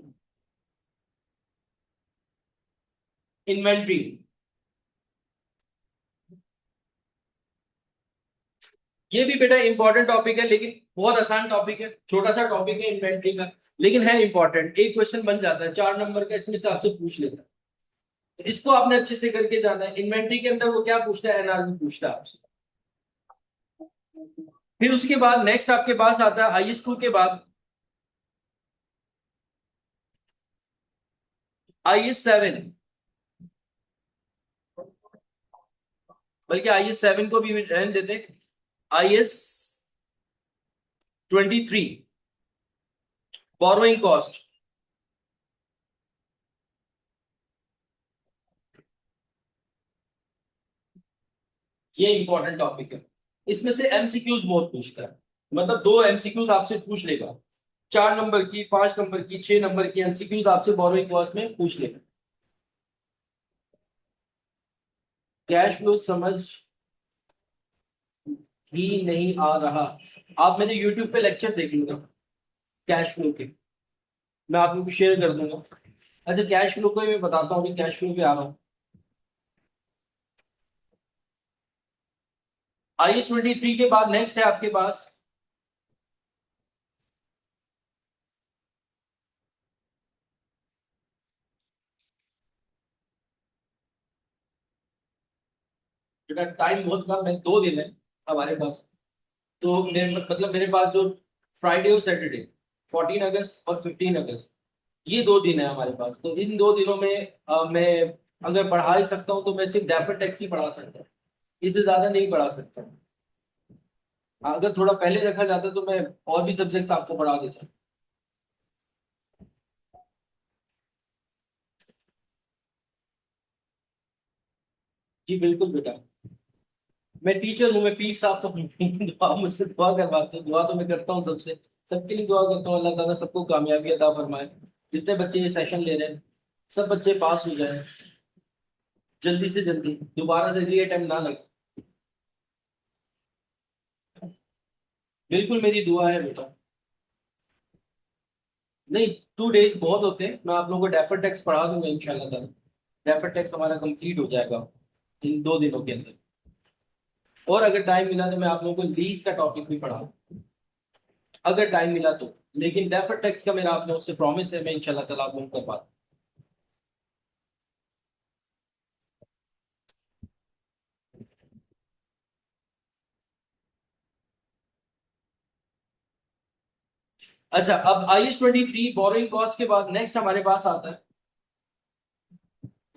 इन्वेंट्री। ये भी बेटा इंपॉर्टेंट टॉपिक है, लेकिन बहुत आसान टॉपिक है, छोटा सा टॉपिक है इन्वेंट्री का, लेकिन है इंपॉर्टेंट। एक क्वेश्चन बन जाता है 4 नंबर का, इसमें से आपसे पूछ लेता है, तो इसको आपने अच्छे से करके जाना है। इन्वेंट्री के अंदर वो क्या पूछता है, एनआरबी पूछता है आपसे। फिर उसके बाद नेक्स्ट आपके पास आता है IAS 2 के बाद IAS 7, बल्कि IAS 7 को भी रहने देते। IAS 23, borrowing cost. ये इंपॉर्टेंट टॉपिक है, इसमें से एमसीक्यूज बहुत पूछता है, मतलब 2 एमसीक्यूज आपसे पूछ लेगा। 4 नंबर की, 5 नंबर की, 6 नंबर की एमसीक्यूज आपसे बोरोइंग कॉस्ट में पूछ लेगा। कैश फ्लो समझ ही नहीं आ रहा, आप मेरे यूट्यूब पे लेक्चर देख लो ना कैश फ्लो के, मैं आप लोगों को शेयर कर दूंगा। अच्छा, कैश फ्लो को ही मैं बताता हूँ कि कैश फ्लो पे आ रहा हूँ। IAS 23 के बाद नेक्स्ट है आपके पास बेटा, टाइम बहुत कम है, 2 दिन है हमारे पास। तो मतलब मेरे पास जो फ्राइडे और सैटरडे 14 अगस्त और 15 अगस्त, ये 2 दिन है हमारे पास। तो इन 2 दिनों में मैं अगर पढ़ा ही सकता हूँ तो मैं सिर्फ डेफर टेक्स्ट ही पढ़ा सकता हूँ, इससे ज्यादा नहीं पढ़ा सकता। अगर थोड़ा पहले रखा जाता तो मैं और भी सब्जेक्ट्स आपको पढ़ा देता। जी बिल्कुल बेटा, मैं टीचर हूँ, मैं पीर साहब तो हूँ नहीं। तो आप मुझसे दुआ करवाते हो, दुआ तो मैं करता हूँ सबसे, सबके लिए दुआ करता हूँ, अल्लाह ताला सबको कामयाबी अता फरमाए। जितने बच्चे ये सेशन ले रहे हैं सब बच्चे पास हो जाए जल्दी से जल्दी, दोबारा से री अटेम्प्ट ना लगे। बिल्कुल मेरी दुआ है बेटा। नहीं, 2 डेज बहुत होते हैं, मैं आप लोगों को डेफर टेक्स्ट पढ़ा दूंगा इंशाल्लाह ताला। डेफर टेक्स्ट हमारा कंप्लीट हो जाएगा इन 2 दिनों के अंदर। और अगर टाइम मिला तो मैं आप लोगों को लीज का टॉपिक भी पढ़ाऊँ, अगर टाइम मिला तो। लेकिन डेफर टेक्स्ट का मेरा आप लोगों से प्रॉमिस है, मैं इंशाल्लाह ताला आप लोगों को करवा दूं। अच्छा, अब IS-23 बोरोइंग कॉस्ट के बाद नेक्स्ट हमारे पास आता है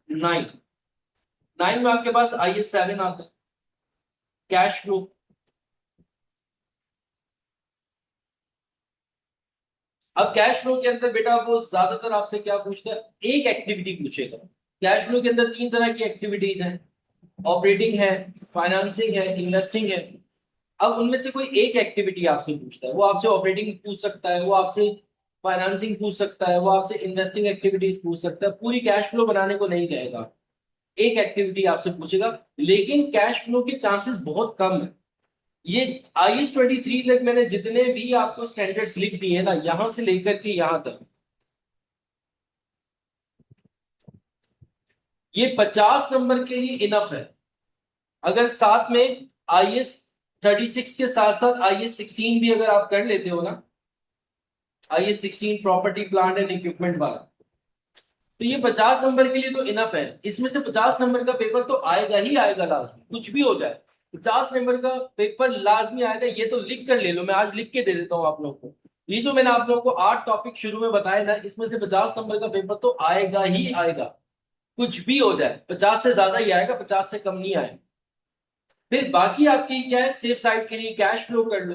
9। 9 में आपके पास IS-7 आता है, कैश फ्लो। अब कैश फ्लो के अंदर बेटा वो ज्यादातर आपसे क्या पूछता है, एक एक्टिविटी पूछेगा। कैश फ्लो के अंदर 3 तरह की एक्टिविटीज हैं, ऑपरेटिंग है, फाइनेंसिंग है, इन्वेस्टिंग है। अब उनमें से कोई एक एक्टिविटी आपसे पूछता है, वो आपसे ऑपरेटिंग पूछ सकता है, वो आपसे फाइनेंसिंग पूछ सकता है, वो आपसे इन्वेस्टिंग एक्टिविटीज पूछ सकता है, पूरी कैश फ्लो बनाने को नहीं कहेगा। एक एक्टिविटी आपसे पूछेगा, लेकिन कैश फ्लो के चांसेस बहुत कम है। ये IS-23 तक मैंने जितने भी आपको स्टैंडर्ड्स लिख दिए हैं ना, यहां से लेकर के यहां तक, ये 50 नंबर के लिए इनफ है। अगर साथ में IS-36 के साथ साथ IS-16 भी अगर आप कर लेते हो ना, IS-16 property plant and equipment वाला, तो ये 50 नंबर के लिए तो इनफ है। इसमें से 50 नंबर का पेपर तो आएगा ही आएगा, लाजमी कुछ भी हो जाए 50 नंबर का पेपर लाजमी आएगा। ये तो लिख कर ले लो, मैं आज लिख के दे देता हूँ आप लोगों को। ये जो मैंने आप लोगों को 8 टॉपिक शुरू में बताए ना, इसमें से 50 नंबर का पेपर तो आएगा ही आएगा, कुछ भी हो जाए 50 से ज्यादा ही आएगा, 50 से कम नहीं आएगा। फिर बाकी आपकी क्या है, सेफ साइड के लिए कैश फ्लो कर लो।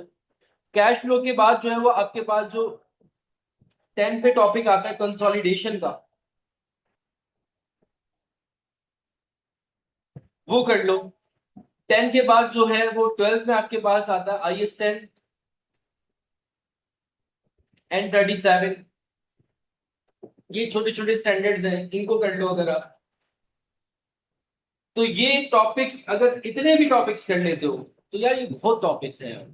कैश फ्लो के बाद जो है वो आपके पास जो 10 पे टॉपिक आता है कंसोलिडेशन का, वो कर लो। 10 के बाद जो है वो 12 में आपके पास आता है IS-10 एंड 37। ये छोटे छोटे स्टैंडर्ड्स हैं, इनको कर लो अगर आप। तो ये टॉपिक्स अगर इतने भी टॉपिक्स कर लेते हो तो यार ये बहुत टॉपिक्स हैं यार,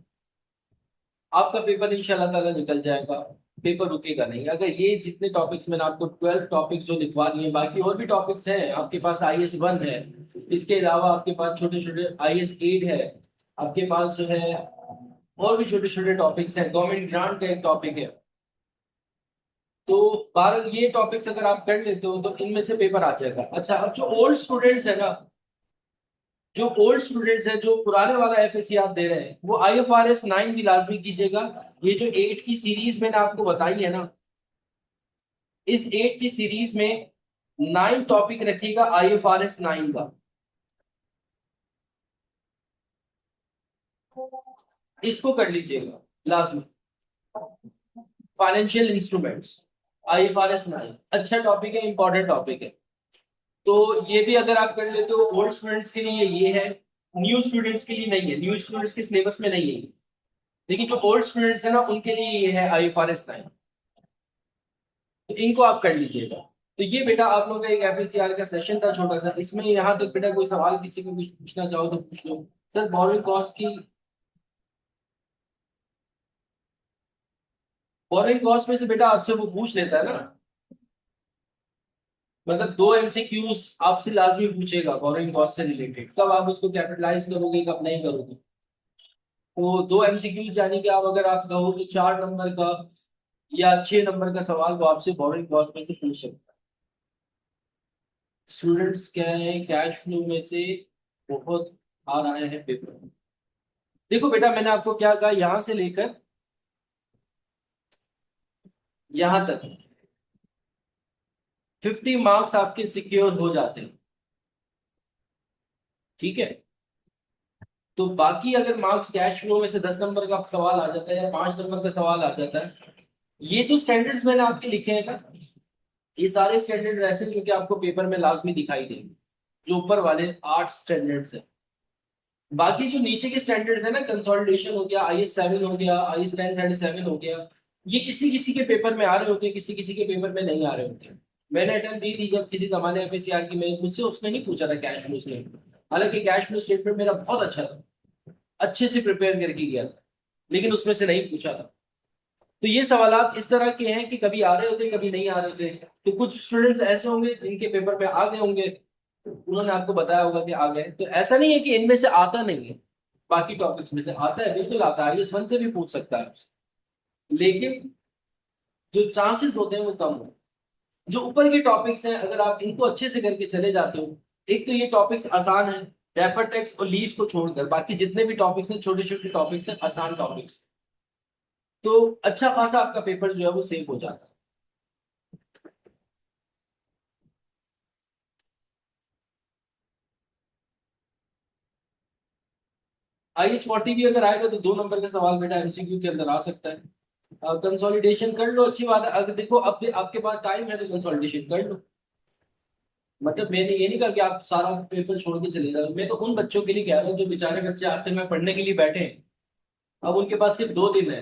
आपका पेपर इंशाल्लाह ताला निकल जाएगा। पेपर रुकेगा नहीं अगर ये जितने टॉपिक्स मैंने आपको 12 टॉपिक्स जो लिखवा दिए, बाकी और भी टॉपिक्स हैं आपके पास। IS-1 है, इसके अलावा आपके पास छोटे छोटे IS-8 है, आपके पास जो है और भी छोटे छोटे टॉपिक्स हैं। गवर्नमेंट ग्रांट का एक टॉपिक है। तो 12 ये टॉपिक्स अगर आप कर लेते हो तो इनमें से पेपर आ जाएगा। अच्छा, अब जो ओल्ड स्टूडेंट्स है ना, जो ओल्ड स्टूडेंट्स हैं, जो पुराने वाला FSC आप दे रहे हैं, वो IFRS 9 भी लाजमी कीजिएगा। ये जो 8 की सीरीज मैंने आपको बताई है ना, इस 8 की सीरीज में 9 टॉपिक रखिएगा IFRS 9 का, इसको कर लीजिएगा लाजमी। फाइनेंशियल इंस्ट्रूमेंट्स, IFRS 9 अच्छा टॉपिक है, इंपॉर्टेंट टॉपिक है। तो ये भी अगर आप कर लेते हो, ओल्ड स्टूडेंट्स के लिए ये है, न्यू स्टूडेंट्स के लिए नहीं है, न्यू स्टूडेंट्स के सिलेबस में नहीं है ये। लेकिन जो ओल्ड स्टूडेंट्स है ना उनके लिए ये है IFRS 9, तो इनको आप कर लीजिएगा। तो ये बेटा आप लोगों का एक FSCR का सेशन था छोटा सा, इसमें यहाँ तक बेटा कोई सवाल किसी को कुछ पूछना चाहो तो पूछ लो। सर बोरोइंग कॉस्ट में से बेटा आपसे वो पूछ लेता है ना, मतलब 2 MCQs आपसे लाजमी पूछेगा बोरोइंग कॉस्ट से रिलेटेड, कब आप उसको कैपिटलाइज करोगे कब नहीं करोगे। तो 2 MCQs यानी कि आप अगर आप कहो तो 4 नंबर का या 6 नंबर का सवाल वो आपसे बोरोइंग कॉस्ट में से पूछ सकता है। स्टूडेंट्स क्या है, कैश फ्लो में से बहुत आ रहा है पेपर। देखो बेटा, मैंने आपको क्या कहा, यहां से लेकर यहां तक 50 मार्क्स आपके सिक्योर हो जाते हैं। ठीक है। तो बाकी अगर मार्क्स कैश फ्लो में से 10 नंबर का सवाल आ जाता है या 5 नंबर का सवाल आ जाता है, ये जो स्टैंडर्ड्स मैंने आपके लिखे हैं ना, ये सारे स्टैंडर्ड्स ऐसे हैं जो कि आपको पेपर में लाजमी दिखाई देंगे, जो ऊपर वाले 8 स्टैंडर्ड्स है। बाकी जो नीचे के स्टैंडर्ड्स है ना, कंसोलिडेशन हो गया, IS 7 हो गया, IS 1037 हो गया, ये किसी किसी के पेपर में आ रहे होते हैं, किसी किसी के पेपर में नहीं आ रहे होते हैं। मैंने अटेम्प्ट दी थी जब किसी जमाने FACR की, मैं मुझसे उसने नहीं पूछा था कैश फ्लो स्टेटमेंट, हालांकि कैश फ्लो स्टेटमेंट मेरा बहुत अच्छा था, अच्छे से प्रिपेयर करके गया था, लेकिन उसमें से नहीं पूछा था। तो ये सवालात इस तरह के हैं कि कभी आ रहे होते हैं, कभी नहीं आ रहे होते। तो कुछ स्टूडेंट्स ऐसे होंगे जिनके पेपर में आ गए होंगे, उन्होंने आपको बताया होगा कि आ गए, तो ऐसा नहीं है कि इनमें से आता नहीं है। बाकी टॉपिक्स में से आता है, बिल्कुल आता है, IS 1 से भी पूछ सकता है आपसे। लेकिन जो चांसेस होते हैं वो कम हो। जो ऊपर के टॉपिक्स हैं, अगर आप इनको अच्छे से करके चले जाते हो, एक तो ये टॉपिक्स आसान है, डेफर टेक्स्ट और लीव्स को छोड़कर बाकी जितने भी टॉपिक्स हैं छोटे छोटे टॉपिक्स हैं, आसान टॉपिक्स, तो अच्छा खासा आपका पेपर जो है वो सेव हो जाता है। IS 40 भी अगर आएगा तो 2 नंबर का सवाल बेटा MCQ के अंदर आ सकता है। कंसोलिडेशन कर लो, अच्छी बात है। अगर देखो अब आपके पास टाइम है तो कंसोलिडेशन कर लो। मतलब मैंने ये नहीं कहा कि आप सारा पेपर छोड़ के चले जाओ, मैं तो उन बच्चों के लिए कह रहा हूँ जो बेचारे बच्चे आखिर में पढ़ने के लिए बैठे हैं, अब उनके पास सिर्फ 2 दिन है,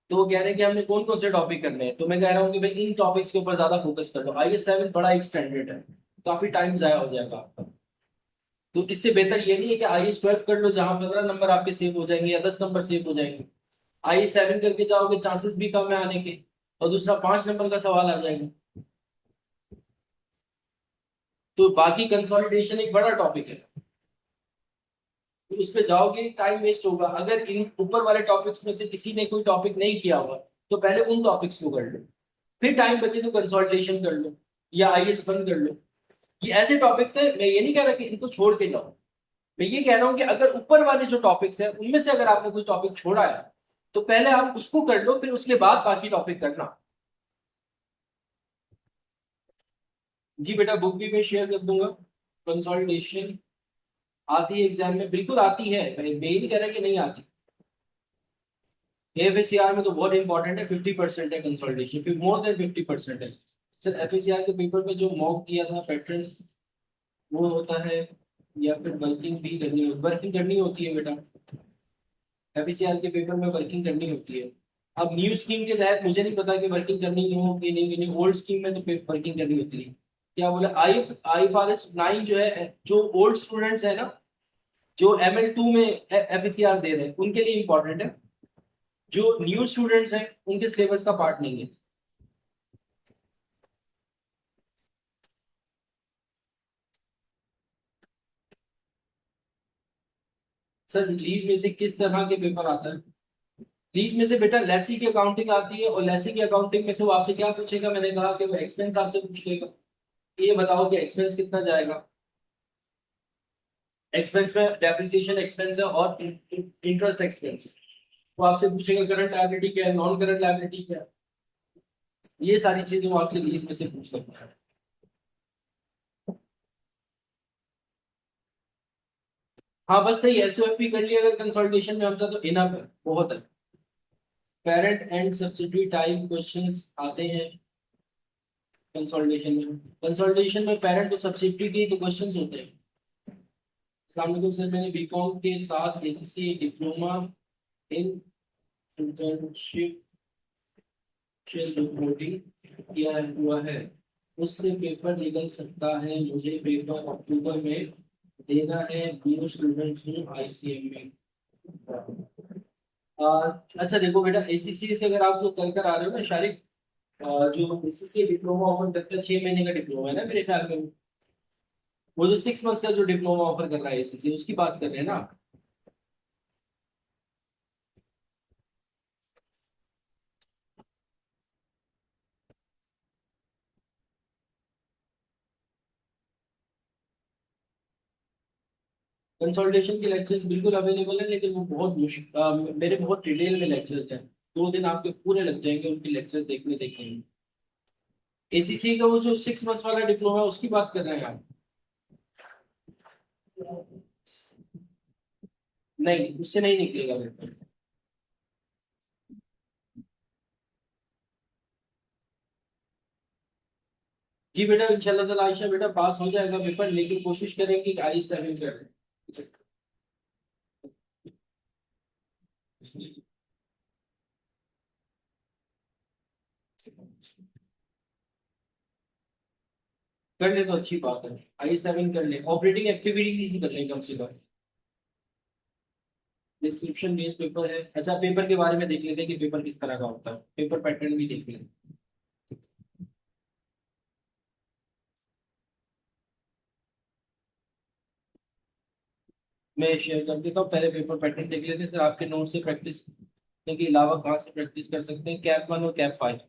तो वो कह रहे हैं कि हमने कौन कौन से टॉपिक करने हैं, तो मैं कह रहा हूँ कि भाई इन टॉपिक्स के ऊपर ज्यादा फोकस कर लो। IS 7 बड़ा एक स्टैंडर्ड है, काफी टाइम जाया हो जाएगा आपका। तो इससे बेहतर ये नहीं है कि IS 12 कर लो जहां 15 नंबर आपके सेव हो जाएंगे या 10 नंबर सेव हो जाएंगे। IS 7 करके जाओगे, चांसेस भी कम है आने के, और दूसरा 5 नंबर का सवाल आ जाएगा। तो बाकी कंसोलिडेशन एक बड़ा टॉपिक है, तो उस पे जाओगे टाइम वेस्ट होगा। अगर इन ऊपर वाले टॉपिक्स में से किसी ने कोई टॉपिक नहीं किया हुआ, तो पहले उन टॉपिक्स को कर लो, फिर टाइम बचे तो कंसोलिडेशन कर लो या IS 1 कर लो। ये ऐसे टॉपिक्स है, मैं ये नहीं कह रहा कि इनको छोड़ के जाओ, मैं ये कह रहा हूं कि अगर ऊपर वाले जो टॉपिक्स है उनमें से अगर आपने कोई टॉपिक छोड़ा है, तो पहले आप उसको कर लो, फिर उसके बाद बाकी टॉपिक करना। जी बेटा, बुक भी मैं शेयर कर दूंगा। कंसोलिडेशन आती है एग्जाम में, बिल्कुल आती है, मैं ये नहीं कह रहा कि नहीं आती। FACR में तो बहुत इंपॉर्टेंट है, 50% है कंसोलिडेशन, फिर मोर देन 50% है। सर FACR के पेपर में जो मॉक दिया था पैटर्न, वो होता है, या फिर वर्किंग करनी होती है बेटा। FACR के पेपर में वर्किंग करनी होती है। अब न्यू स्कीम के तहत मुझे नहीं पता कि वर्किंग करनी हो कि नहीं करनी, ओल्ड स्कीम में तो वर्किंग करनी होती है। क्या बोले, IFRS 9 जो है, जो ओल्ड स्टूडेंट्स है ना, जो ML 2 में FACR दे रहे हैं उनके लिए इंपॉर्टेंट है। जो न्यू स्टूडेंट्स हैं उनके सिलेबस का पार्ट नहीं है। सर लीज में से किस तरह के पेपर आता है? लीज में से बेटा लेसी की अकाउंटिंग आती है, और लेसी की अकाउंटिंग में से वो आपसे क्या पूछेगा, मैंने कहा कि वो एक्सपेंस आपसे पूछ लेगा। ये बताओ कि एक्सपेंस कितना जाएगा। एक्सपेंस में डेप्रिसिएशन एक्सपेंस है और इंटरेस्ट एक्सपेंस है। वो आपसे पूछेगा करंट लायबिलिटी क्या है, नॉन करंट लायबिलिटी क्या है, ये सारी चीजें वो आपसे लीज में से पूछ सकता है। हाँ बस सही, SOFP कर लिया अगर कंसल्टेशन में होता तो इनफ है, बहुत है। Parent and subsidy type questions आते हैं कंसल्टेशन में। कंसल्टेशन में पेरेंट और सब्सिडी के तो क्वेश्चंस होते हैं। अस्सलाम वालेकुम सर, मैंने BCom के साथ ACC diploma in internship reporting किया हुआ है, उससे पेपर निकल सकता है, मुझे पेपर अक्टूबर में देना है, न्यू स्टूडेंट्स हूँ ICM में। अच्छा देखो बेटा, ACC से अगर आप लोग कर कर आ रहे हो ना शारिक, जो ACC डिप्लोमा ऑफर करता है 6 महीने का डिप्लोमा है ना मेरे ख्याल में, वो जो 6 मंथ्स का जो डिप्लोमा ऑफर कर रहा है ACC, उसकी बात कर रहे हैं ना? कंसल्टेशन के लेक्चर्स बिल्कुल अवेलेबल है, लेकिन वो बहुत मुश्किल, मेरे बहुत डिटेल में लेक्चर्स हैं। 2 दिन आपके पूरे लग जाएंगे उनके लेक्चर्स देखने। एसीसी का वो जो 6 मंथ्स वाला डिप्लोमा है उसकी बात कर रहे हैं आप? नहीं, उससे नहीं निकलेगा पेपर। जी बेटा, इंशाल्लाह ताला आयशा बेटा पास हो जाएगा पेपर, लेकिन कोशिश करेंगे कि आई 7 कर लें। कर ले तो अच्छी बात है, आई 7 कर ले, ऑपरेटिंग एक्टिविटीज ही कर ले कम से कम। डिस्क्रिप्शन बेस्ड पेपर है। अच्छा, पेपर के बारे में देख लेते हैं कि पेपर किस तरह का होता है, पेपर पैटर्न भी देख लेते हैं। मैं शेयर कर देता हूँ, पहले पेपर पैटर्न देख लेते हैं सर। आपके नोट से प्रैक्टिस करने के अलावा कहाँ से प्रैक्टिस कर सकते हैं? कैफ 1 और कैफ 5।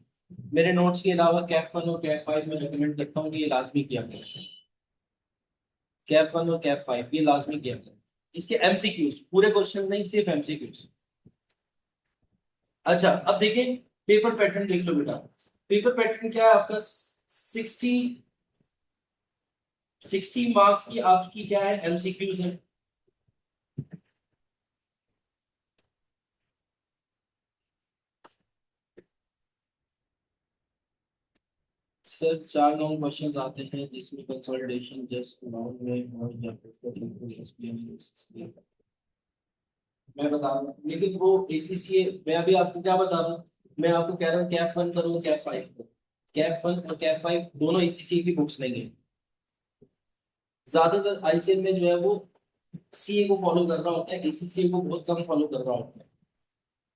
मेरे नोट्स के अलावा कैफ 1 और कैफ 5 में रिकमेंड करता हूँ कि ये लाजमी किया करें। कैफ 1 और कैफ 5 ये लाजमी किया करें। इसके एमसीक्यूज, पूरे क्वेश्चन नहीं, सिर्फ एमसीक्यूज। अच्छा, अब देखें, पेपर पैटर्न देख लो बेटा। पेपर पैटर्न क्या है आपका? 60 मार्क्स की आपकी क्या है, एमसीक्यूज है। सर 4 लॉन्ग क्वेश्चन आते हैं जिसमें कंसोलिडेशन जस्ट नाउन में और या फिर मैं बता रहा हूँ, लेकिन वो एसीसी है। मैं अभी आपको क्या बता रहा हूँ, मैं आपको कह रहा हूँ कैफ 1 करो, कैफ 5 करो। कैफ 1 और कैफ 5 दोनों एसीसी की बुक्स नहीं है। ज्यादातर आईसीएम में जो है वो सीए को फॉलो कर रहा होता है, एसीसी को बहुत कम फॉलो कर रहा होता है।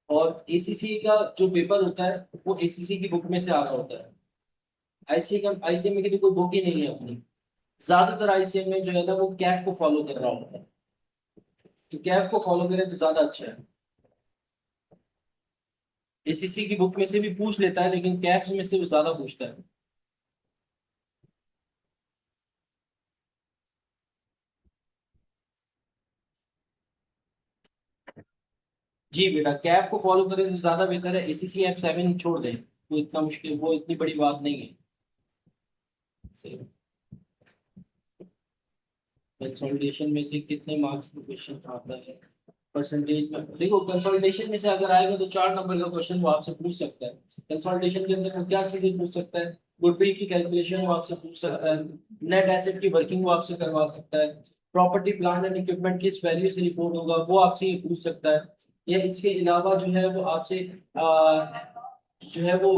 और एसीसी का जो पेपर होता है वो एसीसी की बुक में से आ रहा होता है। आईसीएम में की तो कोई बुक ही नहीं है अपनी। ज्यादातर आईसीएम में जो है ना वो कैफ को फॉलो कर रहा होता है। तो कैफ को फॉलो करें तो ज्यादा अच्छा है। एसीसी की बुक में से भी पूछ लेता है, लेकिन कैफ में से वो ज्यादा पूछता है। जी बेटा, कैफ को फॉलो करें तो ज्यादा बेहतर है। एसीसी F7 छोड़ दें, वो इतना मुश्किल, वो इतनी बड़ी बात नहीं है। सही। कंसोलिडेशन में से कितने मार्क्स का क्वेश्चन आता है? परसेंटेज में देखो, कंसोलिडेशन में से अगर आएगा तो 4 नंबर का क्वेश्चन वो आपसे पूछ सकता है। कंसोलिडेशन के अंदर वो क्या चीजें पूछ सकता है? गुडविल की कैलकुलेशन वो आपसे पूछ सकता है। नेट एसेट की वर्किंग वो आपसे करवा सकता है। प्रॉपर्टी प्लांट एंड इक्विपमेंट किस वैल्यू से रिपोर्ट होगा वो आपसे ये पूछ सकता है। या इसके अलावा जो है वो आपसे जो है वो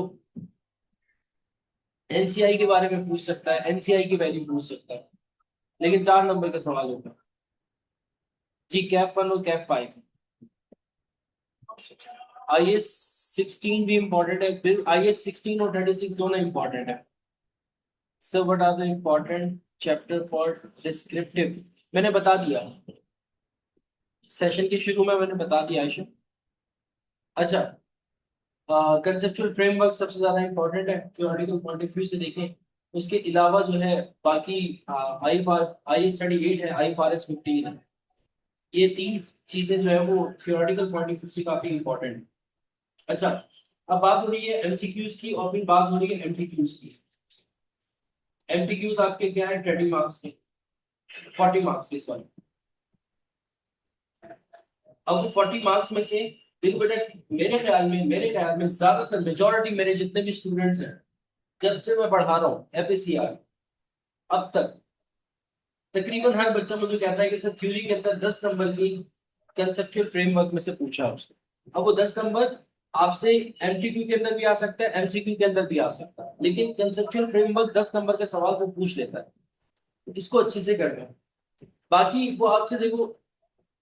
एनसीआई के बारे में पूछ सकता है, एनसीआई की वैल्यू पूछ सकता है। लेकिन 4 नंबर का सवाल होगा। जी, कैफ 1 और कैफ 5। IS 16 भी इम्पोर्टेंट है, फिर IS 16 और 36 दोनों इम्पोर्टेंट है। Sir what are the important chapter for descriptive? मैंने बता दिया, सेशन के शुरू में मैंने बता दिया आयशा। अच्छा, कंसेप्चुअल फ्रेमवर्क सबसे ज्यादा इंपॉर्टेंट है थ्योरेटिकल पॉइंट ऑफ व्यू से देखें। उसके अलावा जो है बाकी आई स्टडी 8 है, IFRS 15 है। ये 3 चीजें जो है वो थ्योरेटिकल पॉइंट ऑफ व्यू से काफी इंपॉर्टेंट है। अच्छा, अब बात हो रही है एमसीक्यूज की और फिर बात हो रही है एमटीक्यूज की। एमटीक्यूज आपके क्या है? 20 मार्क्स के, 40 मार्क्स के, सॉरी। अब वो 40 मार्क्स में से देखो बेटा, मेरे ख्याल में ज्यादातर मेजोरिटी मेरे जितने भी स्टूडेंट्स हैं, जब से मैं पढ़ा रहा हूँ FACR अब तक, तकरीबन हर बच्चा मुझे कहता है कि सर थ्योरी के अंदर 10 नंबर की कंसेप्चुअल फ्रेमवर्क में से पूछा उसने। अब वो 10 नंबर आपसे एमटीक्यू के अंदर भी आ सकता है, एमसीक्यू के अंदर भी आ सकता है, लेकिन कंसेप्चुअल फ्रेमवर्क 10 नंबर के सवाल को पूछ लेता है। तो इसको अच्छे से करना है। बाकी वो आपसे देखो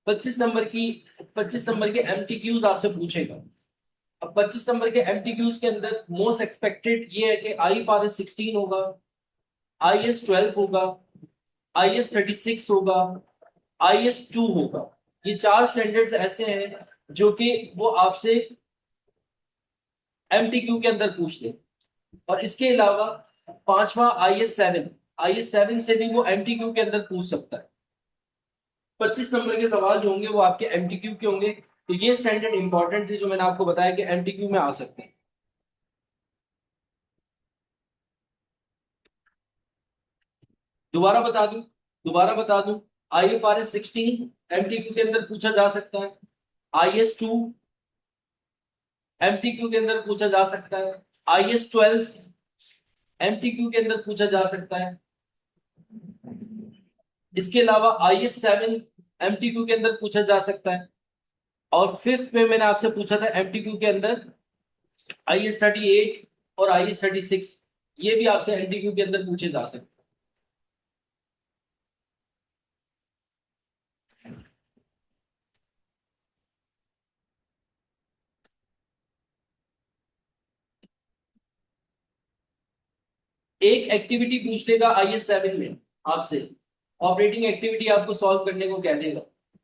25 नंबर की 25 नंबर के एमटीक्यूज आपसे पूछेगा। अब 25 नंबर के एमटीक्यूज के अंदर मोस्ट एक्सपेक्टेड ये है कि IFRS 16 होगा, IS 12 होगा, IS 36 होगा, IS 2 होगा। ये 4 स्टैंडर्ड्स ऐसे हैं जो कि वो आपसे एमटीक्यू के अंदर पूछ ले। और इसके अलावा पांचवा IS 7, IS 7 से भी वो एमटीक्यू के अंदर पूछ सकता है। 25 नंबर के सवाल जो होंगे वो आपके एमटीक्यू के होंगे। तो ये स्टैंडर्ड इंपॉर्टेंट थे जो मैंने आपको बताया कि एमटीक्यू में आ सकते हैं। दोबारा बता दूं, दोबारा बता दूं, IFRS 16 एमटीक्यू के अंदर पूछा जा सकता है, IS 2 एमटीक्यू के अंदर पूछा जा सकता है, IS 12 एमटीक्यू के अंदर पूछा जा सकता है। इसके अलावा IS 7 एमटीक्यू के अंदर पूछा जा सकता है। और फिफ्थ में मैंने आपसे पूछा था एमटीक्यू के अंदर IS 38 और IS 36, ये भी आपसे एमटीक्यू के अंदर पूछे जा सकते हैं। एक एक्टिविटी पूछ लेगा IS 7 में आपसे, ऑपरेटिंग एक्टिविटी आपको सॉल्व करने को कह देगा,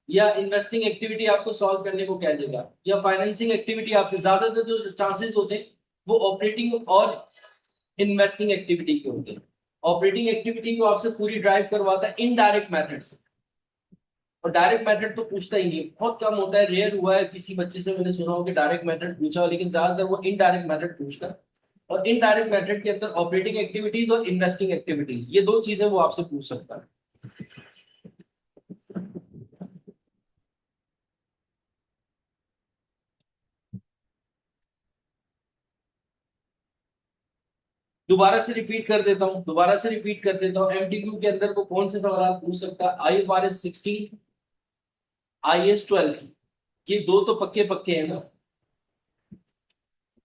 या इन्वेस्टिंग एक्टिविटी आपको सॉल्व करने को कह देगा, या फाइनेंसिंग एक्टिविटी आपसे, ज्यादातर जो चांसेस होते हैं वो ऑपरेटिंग और इन्वेस्टिंग एक्टिविटी के होते हैं। ऑपरेटिंग एक्टिविटी को आपसे पूरी ड्राइव करवाता है इनडायरेक्ट मेथड से, और डायरेक्ट मेथड तो पूछता ही नहीं है, बहुत कम होता है, रेयर हुआ है किसी बच्चे से मैंने सुना हो कि डायरेक्ट मेथड पूछा हो, लेकिन ज्यादातर वो इनडायरेक्ट मेथड पूछता है। और इनडायरेक्ट मेथड के अंदर ऑपरेटिंग एक्टिविटीज और इन्वेस्टिंग एक्टिविटीज, ये दो चीजें वो आपसे पूछ सकता है। दोबारा से रिपीट कर देता हूँ, एमटीक्यू के अंदर वो कौन से सवाल पूछ सकता है? IFRS 16, IS 12, ये दो तो पक्के पक्के हैं ना।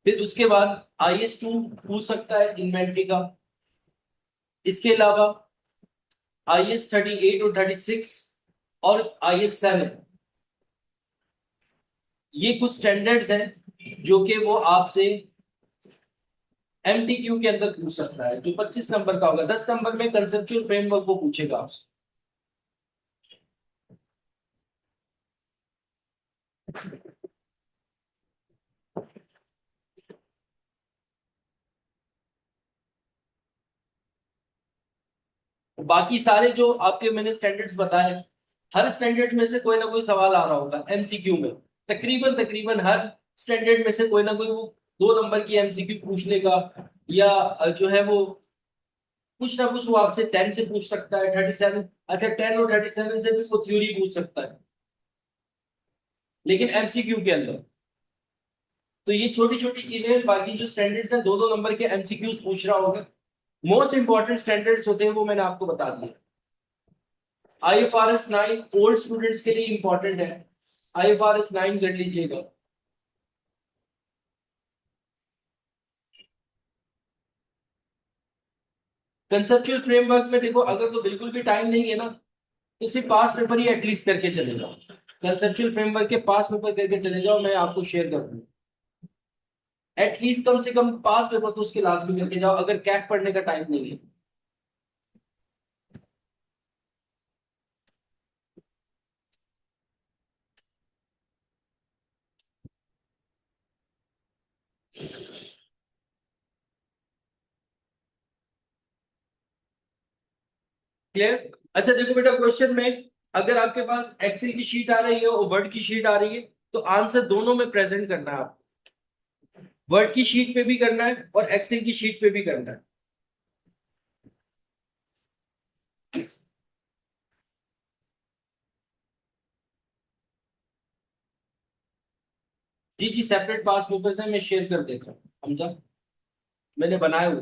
फिर उसके बाद IS 2 पूछ सकता है इन्वेंट्री का। इसके अलावा IS 38 और 36 और IS 7, ये कुछ स्टैंडर्ड्स हैं जो कि वो आपसे एमटीक्यू के अंदर पूछ सकता है, जो 25 नंबर का होगा। 10 नंबर में कंसेप्चुअल फ्रेमवर्क वो पूछेगा आपसे। बाकी सारे जो आपके मैंने स्टैंडर्ड्स बताए, हर स्टैंडर्ड में से कोई ना कोई सवाल आ रहा होगा एमसीक्यू में। तकरीबन तकरीबन हर स्टैंडर्ड में से कोई ना कोई वो 2 नंबर की एमसीक्यू पूछ लेगा, या जो है वो कुछ ना कुछ वो आपसे 10 से पूछ सकता है, 37, अच्छा 10 और 37 से भी वो थ्योरी पूछ सकता है, लेकिन एमसीक्यू के अंदर। तो ये छोटी छोटी चीजें, बाकी जो स्टैंडर्ड्स हैं 2-2 नंबर के एमसीक्यूज पूछ रहा होगा। मोस्ट इंपॉर्टेंट स्टैंडर्ड्स होते हैं वो मैंने आपको बता दिया। IFRS 9 ओल्ड स्टूडेंट्स के लिए इंपॉर्टेंट है, IFRS 9 कर लीजिएगा। कंसेप्चुअल फ्रेमवर्क में देखो, अगर तो बिल्कुल भी टाइम नहीं है ना, तो सिर्फ पास पेपर ही एटलीस्ट करके चले जाओ। कंसेप्चुअल फ्रेमवर्क के पास पेपर करके चले जाओ, मैं आपको शेयर कर दूँ। एटलीस्ट कम से कम पास पेपर तो उसके लाजमी करके जाओ, अगर कैफ पढ़ने का टाइम नहीं है। क्लियर? अच्छा देखो बेटा, क्वेश्चन में अगर आपके पास एक्सेल की शीट आ रही है और वर्ड की शीट आ रही है, तो आंसर दोनों में प्रेजेंट करना है आपको। वर्ड की शीट पे भी करना है और एक्सेल की शीट पे भी करना है। जी जी, सेपरेट पास पेपर से मैं शेयर कर देता हूँ हमजा, मैंने बनाए हुए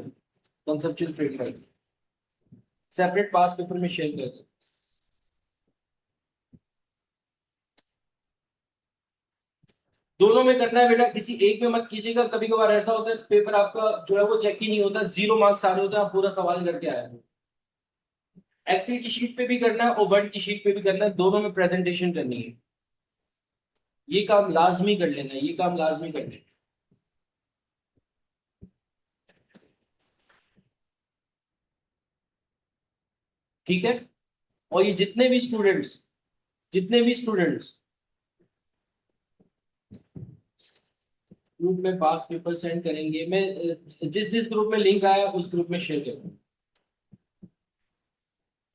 कंसेप्चुअल फ्रेमवर्क, सेपरेट पास पेपर में शेयर कर देता हूँ। दोनों में करना है बेटा, किसी एक में मत कीजिएगा। कभी कभार ऐसा होता है पेपर आपका जो है वो चेक ही नहीं होता, 0 मार्क्स आ रहे होते हैं, आप पूरा सवाल करके आए हो। एक्सेल की शीट पे भी करना है और वर्ड की शीट पे भी करना है, दोनों में प्रेजेंटेशन करनी है। ये काम लाजमी कर लेना है, ये काम लाजमी कर लेना। ठीक है? और ये जितने भी स्टूडेंट्स ग्रुप में पास पेपर सेंड करेंगे, मैं जिस जिस ग्रुप में लिंक आया उस ग्रुप में शेयर करूँ,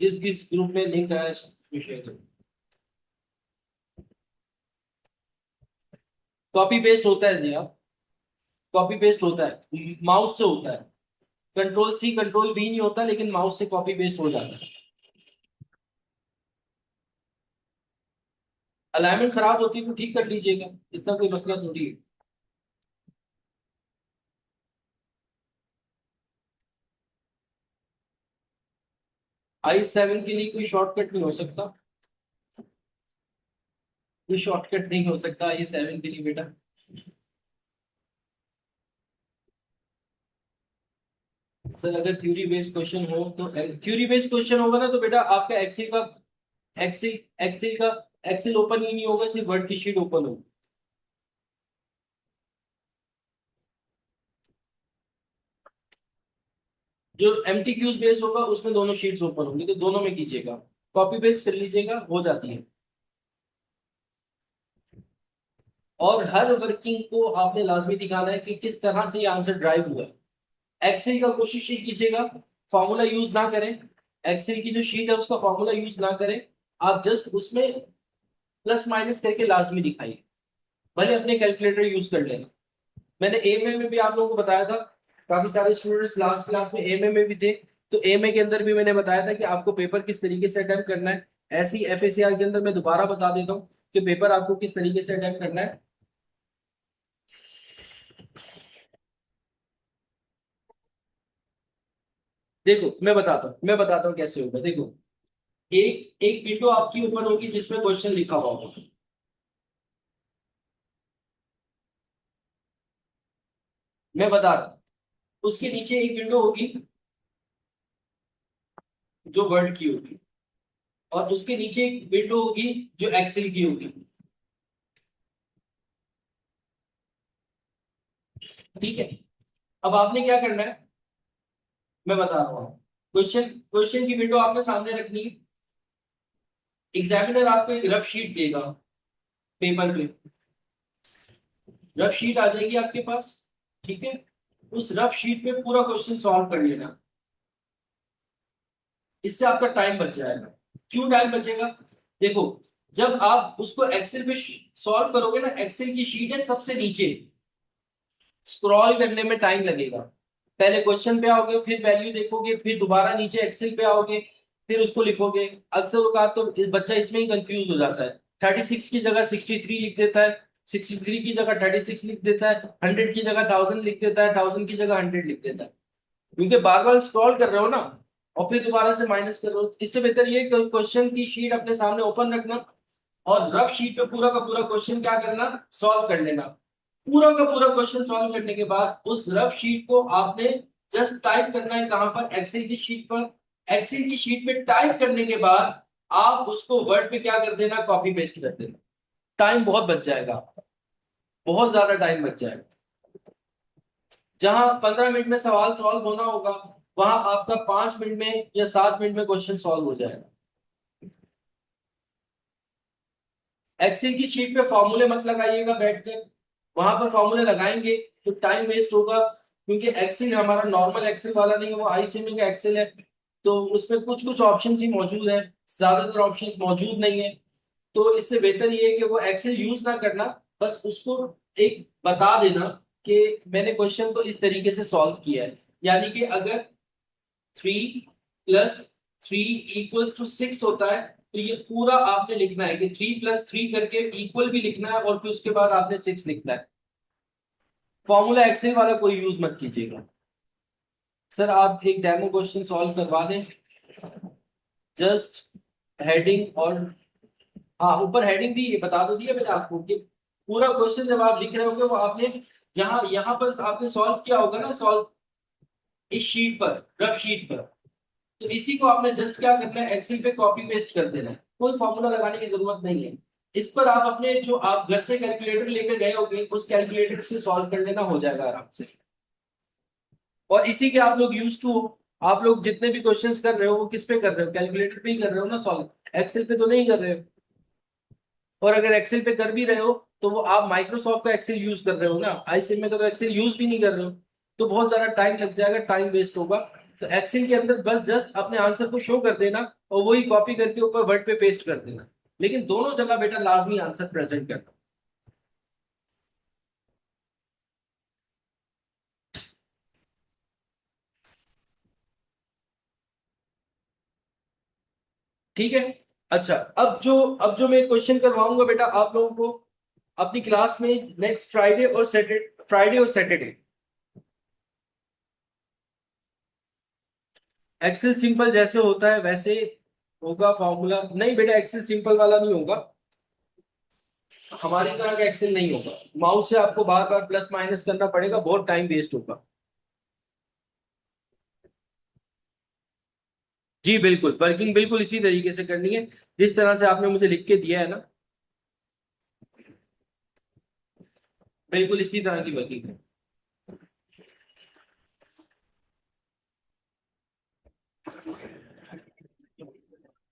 जिस जिस ग्रुप में लिंक आया उस में शेयर करूँ। कॉपी पेस्ट होता है जी, आप कॉपी पेस्ट होता है, माउस से होता है। कंट्रोल C कंट्रोल V नहीं होता, लेकिन माउस से कॉपी पेस्ट हो जाता है। अलाइनमेंट खराब होती है तो ठीक कर लीजिएगा, इतना कोई मसला थोड़ी है। i7 के लिए कोई शॉर्टकट नहीं हो सकता, कोई शॉर्टकट नहीं हो सकता i7 के लिए बेटा। सर अगर थ्योरी बेस्ड क्वेश्चन हो तो, थ्योरी बेस्ड क्वेश्चन होगा ना तो बेटा आपका एक्सेल एक्सेल का एक्सेल ओपन ही नहीं होगा, सिर्फ वर्ड की शीट ओपन होगी। जो एमटीक्यूज बेस होगा उसमें दोनों शीट्स ओपन होंगी, तो दोनों में कीजिएगा, कॉपी पेस्ट कर लीजिएगा, हो जाती है। और हर वर्किंग को आपने लाजमी दिखाना है कि किस तरह से ये आंसर ड्राइव हुआ है। एक्सेल का कोशिश ये कीजिएगा फॉर्मूला यूज ना करें, एक्सेल की जो शीट है उसका फॉर्मूला यूज ना करें, आप जस्ट उसमें प्लस माइनस करके लाजमी दिखाइए, भले अपने कैलकुलेटर यूज कर लेना। मैंने एमए में भी आप लोगों को बताया था, काफी सारे स्टूडेंट्स लास्ट क्लास में एमए में भी थे, तो एमए के अंदर भी मैंने बताया था कि आपको पेपर किस तरीके से अटेम्प्ट करना है। ऐसी एफएससीआर के अंदर मैं दोबारा बता देता हूँ कि पेपर आपको किस तरीके से अटेम्प्ट करना है। देखो मैं बताता हूँ कैसे होगा। देखो, एक एक विंडो आपकी ओपन होगी जिसमें क्वेश्चन लिखा हुआ होगा, मैं बता रहा हूँ। उसके नीचे एक विंडो होगी जो वर्ड की होगी, और उसके नीचे एक विंडो होगी जो एक्सेल की होगी। ठीक है, अब आपने क्या करना है, मैं बता रहा हूँ। क्वेश्चन क्वेश्चन की विंडो आपने सामने रखनी है। एग्जामिनर आपको एक रफ शीट देगा पेपर पे, रफ शीट आ जाएगी आपके पास। ठीक है, उस रफ शीट पे पूरा क्वेश्चन सॉल्व कर लेना, इससे आपका टाइम बच जाएगा। क्यों टाइम बचेगा? देखो, जब आप उसको एक्सेल पे सॉल्व करोगे ना, एक्सेल की शीट है सबसे नीचे, स्क्रॉल करने में टाइम लगेगा। पहले क्वेश्चन पे आओगे, फिर वैल्यू देखोगे, फिर दोबारा नीचे एक्सेल पे आओगे, फिर उसको लिखोगे। अक्सर औकात तो बच्चा इसमें ही कंफ्यूज हो जाता है, 36 की जगह 63 लिख देता है, 63 की जगह 36 लिख देता है, 100 की जगह 1000 लिख देता है, 1000 की जगह 100 लिख देता है, क्योंकि बार बार स्क्रॉल कर रहे हो ना, और फिर दोबारा से माइनस कर रहे हो। इससे बेहतर ये क्वेश्चन की शीट अपने सामने ओपन रखना, और रफ शीट पे पूरा का पूरा क्वेश्चन क्या करना, सॉल्व कर लेना। पूरा का पूरा क्वेश्चन सॉल्व करने के बाद उस रफ शीट को आपने जस्ट टाइप करना है, कहां पर, एक्सेल की शीट पर। एक्सेल की शीट पे टाइप करने के बाद आप उसको वर्ड पे क्या कर देना, कॉपी पेस्ट कर देना। टाइम बहुत बच जाएगा, बहुत ज्यादा टाइम बच जाएगा। जहां 15 मिनट में सवाल सॉल्व होना होगा, वहां आपका 5 मिनट में या 7 मिनट में क्वेश्चन सॉल्व हो जाएगा। एक्सेल की शीट पे फॉर्मूले मत लगाइएगा बैठकर, वहां पर फॉर्मूले लगाएंगे तो टाइम वेस्ट होगा, क्योंकि एक्सेल हमारा नॉर्मल एक्सेल वाला नहीं है, वो आईसीएमए का एक्सेल है। तो उसमें कुछ कुछ ऑप्शन ही मौजूद है, ज्यादातर ऑप्शन मौजूद नहीं है। तो इससे बेहतर ये है कि वो एक्सेल यूज ना करना, बस उसको एक बता देना कि मैंने क्वेश्चन को इस तरीके से सॉल्व किया है। यानी कि अगर 3 + 3 = 6 होता है, तो ये पूरा आपने लिखना है कि 3 + 3 करके इक्वल भी लिखना है, और फिर उसके बाद आपने 6 लिखना है। फॉर्मूला एक्सेल वाला कोई यूज मत कीजिएगा। सर आप एक डेमो क्वेश्चन सॉल्व करवा दें, जस्ट हेडिंग और, हाँ ऊपर हेडिंग दी बता दो, दिया मैंने आपको कि पूरा क्वेश्चन जब आप लिख रहे होगे वो आपने जहां यहाँ पर आपने सॉल्व किया होगा ना, सॉल्व इस शीट पर, रफ शीट पर, तो इसी को आपने जस्ट क्या करना है, एक्सेल पे कॉपी पेस्ट कर देना है, कोई फॉर्मूला लगाने की जरूरत नहीं है। इस पर आप अपने जो आप घर से कैलकुलेटर लेकर गए होंगे उस कैलकुलेटर से सॉल्व कर लेना, हो जाएगा आराम से। और इसी के आप लोग यूज टू हो, आप लोग जितने भी क्वेश्चंस कर रहे हो वो किस पे कर रहे हो, कैलकुलेटर पे ही कर रहे हो ना सॉल्व, एक्सेल पे तो नहीं कर रहे हो। और अगर एक्सेल पे कर भी रहे हो तो वो आप माइक्रोसॉफ्ट का एक्सेल यूज कर रहे हो ना, आईसीएमए का तो एक्सेल यूज भी नहीं कर रहे हो, तो बहुत ज्यादा टाइम लग जाएगा, टाइम वेस्ट होगा। तो एक्सेल के अंदर बस जस्ट अपने आंसर को शो कर देना, और वही कॉपी करके ऊपर वर्ड पे पेस्ट कर देना, लेकिन दोनों जगह बेटा लाजमी आंसर प्रेजेंट करना। ठीक है। अच्छा, अब जो मैं क्वेश्चन करवाऊंगा बेटा आप लोगों को अपनी क्लास में, नेक्स्ट फ्राइडे और सैटरडे। एक्सेल सिंपल जैसे होता है वैसे होगा फॉर्मूला। नहीं बेटा, एक्सेल सिंपल वाला नहीं होगा, हमारी तरह का एक्सेल नहीं होगा। माउस से आपको बार बार प्लस माइनस करना पड़ेगा, बहुत टाइम वेस्ट होगा। जी बिल्कुल, वर्किंग बिल्कुल इसी तरीके से करनी है जिस तरह से आपने मुझे लिख के दिया है ना, बिल्कुल इसी तरह की वर्किंग है।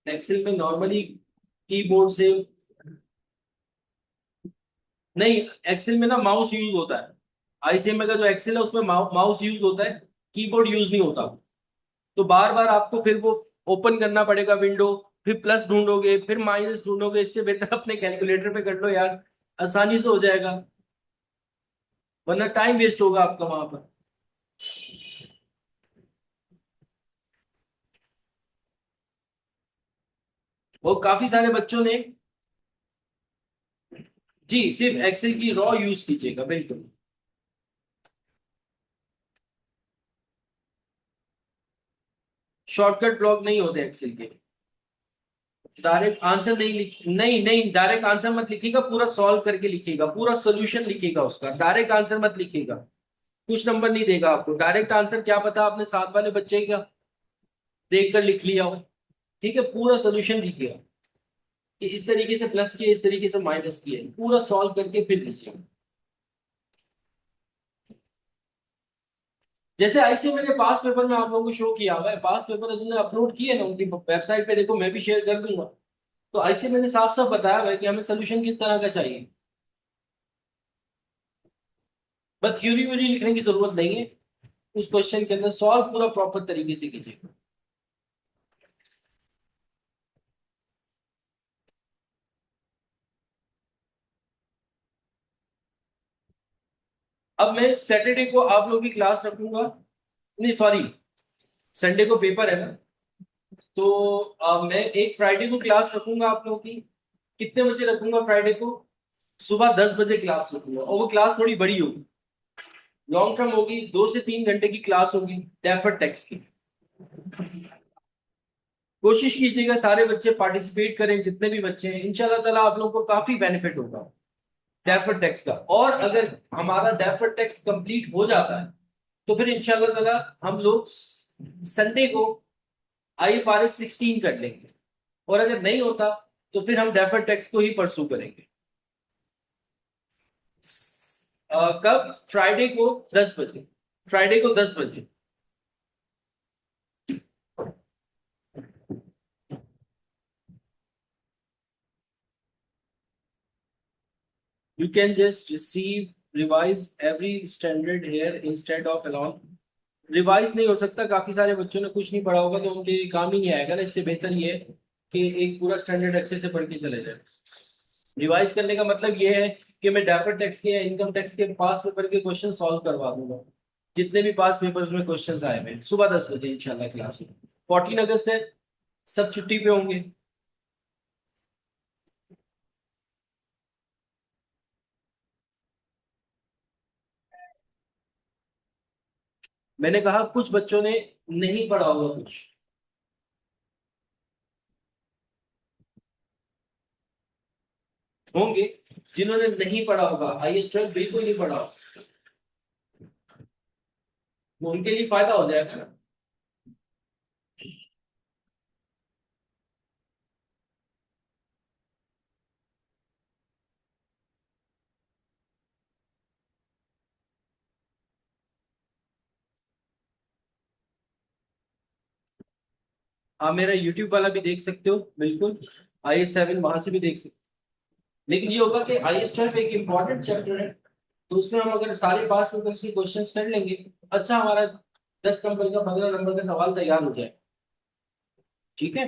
एक्सेल में नॉर्मली कीबोर्ड से, नहीं, एक्सेल में ना माउस यूज होता है। आईसीएमए का जो एक्सेल है उसमें माउस यूज होता है, कीबोर्ड यूज नहीं होता। तो बार बार आपको फिर वो ओपन करना पड़ेगा विंडो, फिर प्लस ढूंढोगे फिर माइनस ढूंढोगे, इससे बेहतर अपने कैलकुलेटर पे कर लो यार, आसानी से हो जाएगा, वरना टाइम वेस्ट होगा आपका वहां पर। वो काफी सारे बच्चों ने, जी सिर्फ एक्सेल की रॉ यूज कीजिएगा बिल्कुल। शॉर्टकट ब्लॉक नहीं होते एक्सेल के। डायरेक्ट आंसर नहीं नहीं नहीं, डायरेक्ट आंसर मत लिखिएगा, पूरा सॉल्व करके लिखिएगा, पूरा सोल्यूशन लिखिएगा उसका, डायरेक्ट आंसर मत लिखिएगा। कुछ नंबर नहीं देगा आपको डायरेक्ट आंसर, क्या पता आपने साथ वाले बच्चे का देख कर लिख लिया हो। ठीक है, पूरा सोल्यूशन लिखिएगा कि इस तरीके से प्लस किया, इस तरीके से माइनस किया, पूरा सॉल्व करके फिर लीजिएगा। जैसे ऐसे मैंने पास पेपर में आप लोगों को शो किया हुआ है, पास पेपर जिन्होंने अपलोड किए ना उनकी वेबसाइट पे देखो, मैं भी शेयर कर दूंगा। तो ऐसे मैंने साफ साफ बताया हुआ है कि हमें सोल्यूशन किस तरह का चाहिए। बस थ्योरी व्यूरी लिखने की जरूरत नहीं है, उस क्वेश्चन के अंदर सॉल्व पूरा प्रॉपर तरीके से कीजिएगा। अब मैं सैटरडे को आप लोगों की क्लास रखूंगा, नहीं सॉरी, संडे को पेपर है ना, तो मैं एक फ्राइडे को क्लास रखूंगा आप लोगों की। कितने बजे रखूंगा फ्राइडे को? सुबह 10 बजे क्लास रखूंगा, और वो क्लास थोड़ी बड़ी होगी, लॉन्ग टर्म होगी, 2 से 3 घंटे की क्लास होगी डेफर्ड टैक्स की। कोशिश कीजिएगा सारे बच्चे पार्टिसिपेट करें, जितने भी बच्चे हैं, इंशाल्लाह ताला आप लोगों को काफी बेनिफिट होगा डेफर्ड टैक्स का। और अगर हमारा डेफर्ड टैक्स कंप्लीट हो जाता है तो फिर इंशाल्लाह ताला हम लोग संडे को IFRS 16 कर लेंगे, और अगर नहीं होता तो फिर हम डेफर्ड टैक्स को ही परसू करेंगे। कब? फ्राइडे को 10 बजे, फ्राइडे को 10 बजे। You can just receive revise every standard here instead of alone। Revise नहीं हो सकता, काफी सारे बच्चों ने कुछ नहीं पढ़ा होगा तो उनके काम ही नहीं आएगा ना, इससे बेहतर ये है कि एक पूरा स्टैंडर्ड अच्छे से पढ़ के चले जाए। रिवाइज करने का मतलब ये है कि मैं डेफर्ड टैक्स के या इनकम टैक्स के पास पेपर के क्वेश्चन सॉल्व करवा दूंगा, जितने भी पास पेपर्स में क्वेश्चंस आए हुए हैं। सुबह 10 बजे इंशाल्लाह क्लास में। 14 अगस्त है, सब छुट्टी पे होंगे। मैंने कहा कुछ बच्चों ने नहीं पढ़ा होगा कुछ, होंगे जिन्होंने नहीं पढ़ा होगा, IS 12 बिल्कुल नहीं पढ़ा होगा, तो उनके लिए फायदा हो जाएगा ना। आप मेरा यूट्यूब वाला भी देख सकते हो बिल्कुल, IS 7 वहां से भी देख सकते हो। लेकिन ये होगा कि IS 12 एक इंपॉर्टेंट चैप्टर है, तो उसमें हम अगर सारे पास पेपर से क्वेश्चंस कर लेंगे, अच्छा हमारा 10 नंबर का 15 नंबर का सवाल तैयार हो जाए। ठीक है।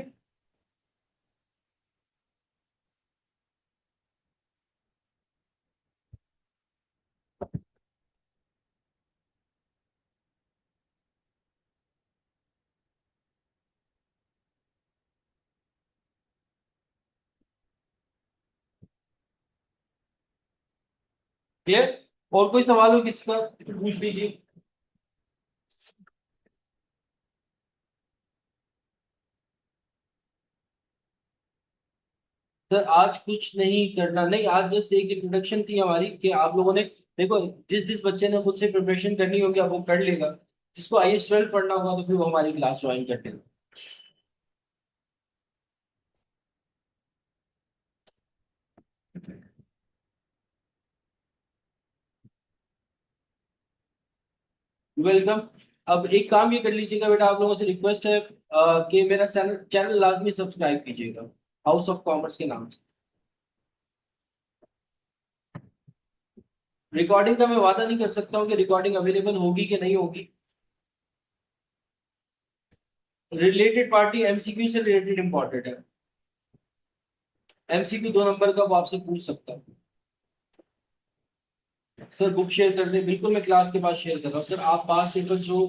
क्लियर? और कोई सवाल हो किसी का तो पूछ लीजिए। सर आज कुछ नहीं करना, नहीं आज जस्ट एक इंट्रोडक्शन थी हमारी कि आप लोगों ने, देखो जिस जिस बच्चे ने खुद से प्रिपरेशन करनी होगी अब वो कर लेगा, जिसको IS 12 पढ़ना होगा तो फिर वो हमारी क्लास ज्वाइन कर लेगा। वेलकम। अब एक काम ये कर लीजिएगा बेटा, आप लोगों से रिक्वेस्ट है कि मेरा चैनल चैनल लाजमी सब्सक्राइब कीजिएगा, हाउस ऑफ कॉमर्स के नाम से। रिकॉर्डिंग का मैं वादा नहीं कर सकता हूँ कि रिकॉर्डिंग अवेलेबल होगी कि नहीं होगी। रिलेटेड पार्टी MCQ से रिलेटेड इंपॉर्टेंट है। MCQ 2 नंबर का वो आपसे पूछ सकता है। सर बुक शेयर कर दे, बिल्कुल मैं क्लास के बाद शेयर कर रहा हूँ सर। आप पास पेपर जो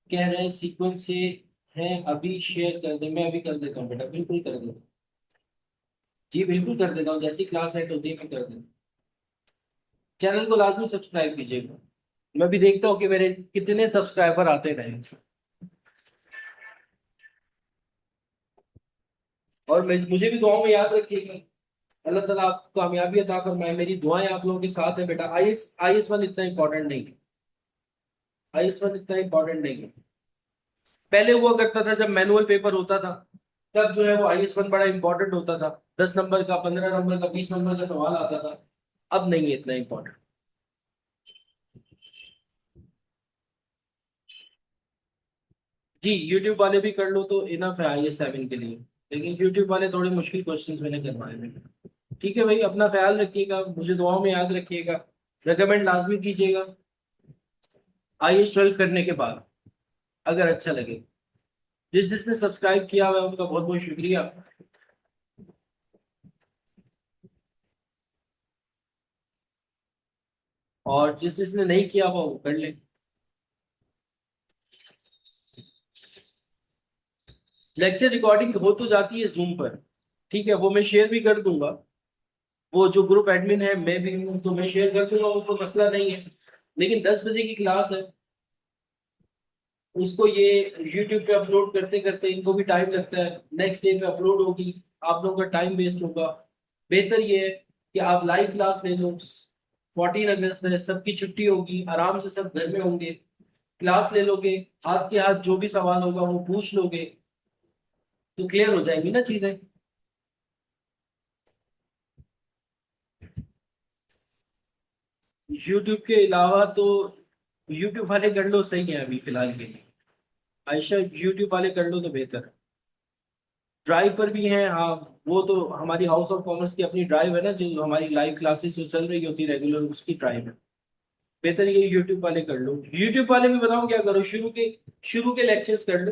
कह रहे हैं सीक्वेंस से हैं, अभी शेयर कर दे, मैं अभी कर देता हूँ बेटा, बिल्कुल कर देता हूँ। जी बिल्कुल कर देता हूँ, जैसी क्लास एंड होती है मैं कर देता हूँ। चैनल को लाजमी सब्सक्राइब कीजिएगा। मैं भी देखता हूँ कि मेरे कितने सब्सक्राइबर आते रहे। और मुझे भी दुआओं में याद रखिएगा। अल्लाह ताला आपको कामयाबी अता फरमाए, मेरी दुआएं आप लोगों के साथ है बेटा। IS 1 इतना इंपॉर्टेंट नहीं है। IS 1 इतना इंपॉर्टेंट नहीं है। पहले हुआ करता था जब मैनुअल पेपर होता था, तब जो है वो IS 1 बड़ा इंपॉर्टेंट होता था। 10 नंबर का, 15 नंबर का, 20 नंबर का सवाल आता था। अब नहीं है इतना इंपॉर्टेंट। जी यूट्यूब वाले भी कर लो तो इनफ है IS 7 के लिए, लेकिन यूट्यूब वाले थोड़े मुश्किल क्वेश्चंस मैंने करवाए हैं। ठीक है भाई, अपना ख्याल रखिएगा, मुझे दुआओं में याद रखिएगा। रेकमेंड लाजमी कीजिएगा IS 12 करने के बाद, अगर अच्छा लगे। जिस जिसने सब्सक्राइब किया हुआ है उनका बहुत बहुत शुक्रिया। और जिस जिसने नहीं किया हुआ वो कर ले। लेक्चर रिकॉर्डिंग हो तो जाती है जूम पर, ठीक है, वो मैं शेयर भी कर दूंगा। वो जो ग्रुप एडमिन है मैं भी हूँ तो मैं शेयर कर दूंगा, वो कोई मसला नहीं है। लेकिन 10 बजे की क्लास है, उसको ये यूट्यूब पे अपलोड करते करते इनको भी टाइम लगता है, नेक्स्ट डे पे अपलोड होगी, आप लोगों का टाइम वेस्ट होगा। बेहतर ये है कि आप लाइव क्लास ले लो। 14 अगस्त है, सबकी छुट्टी होगी, आराम से सब घर में होंगे, क्लास ले लोगे, हाथ के हाथ जो भी सवाल होगा वो पूछ लोगे, तो क्लियर हो जाएंगी ना चीजें। यूट्यूब के अलावा तो यूट्यूब वाले कर लो, सही है अभी फिलहाल के लिए। आयशा यूट्यूब वाले कर लो तो बेहतर है। ड्राइव पर भी हैं हाँ। वो तो हमारी हाउस ऑफ कॉमर्स की अपनी ड्राइव है ना, जो हमारी लाइव क्लासेस जो चल रही होती है रेगुलर, उसकी ड्राइव है। बेहतर ये यूट्यूब वाले कर लो। यूट्यूब वाले भी बताऊं क्या करो, शुरू के लेक्चर्स कर लो,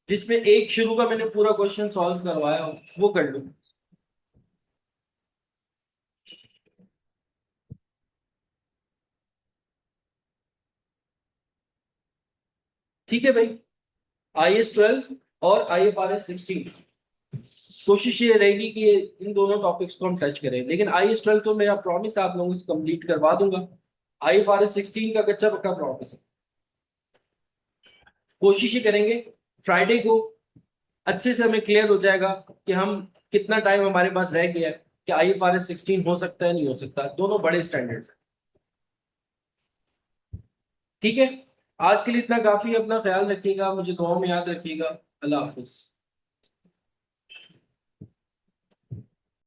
जिसमें एक शुरू का मैंने पूरा क्वेश्चन सॉल्व करवाया हो वो कर लो। ठीक है भाई। IS 12 और IFRS 16, कोशिश ये रहेगी कि इन दोनों टॉपिक्स को हम टच करें, लेकिन IS 12 तो मेरा प्रॉमिस आप लोगों से कंप्लीट करवा दूंगा। IFRS 16 का कच्चा पक्का प्रॉमिस है। कोशिश ही करेंगे फ्राइडे को अच्छे से हमें क्लियर हो जाएगा कि हम कितना टाइम हमारे पास रह गया है, कि IFRS 16 हो सकता है नहीं हो सकता, दोनों बड़े स्टैंडर्ड्स हैं। ठीक है, आज के लिए इतना काफी है, अपना ख्याल रखिएगा, मुझे दुआओं में याद रखिएगा। अल्लाह हाफिज।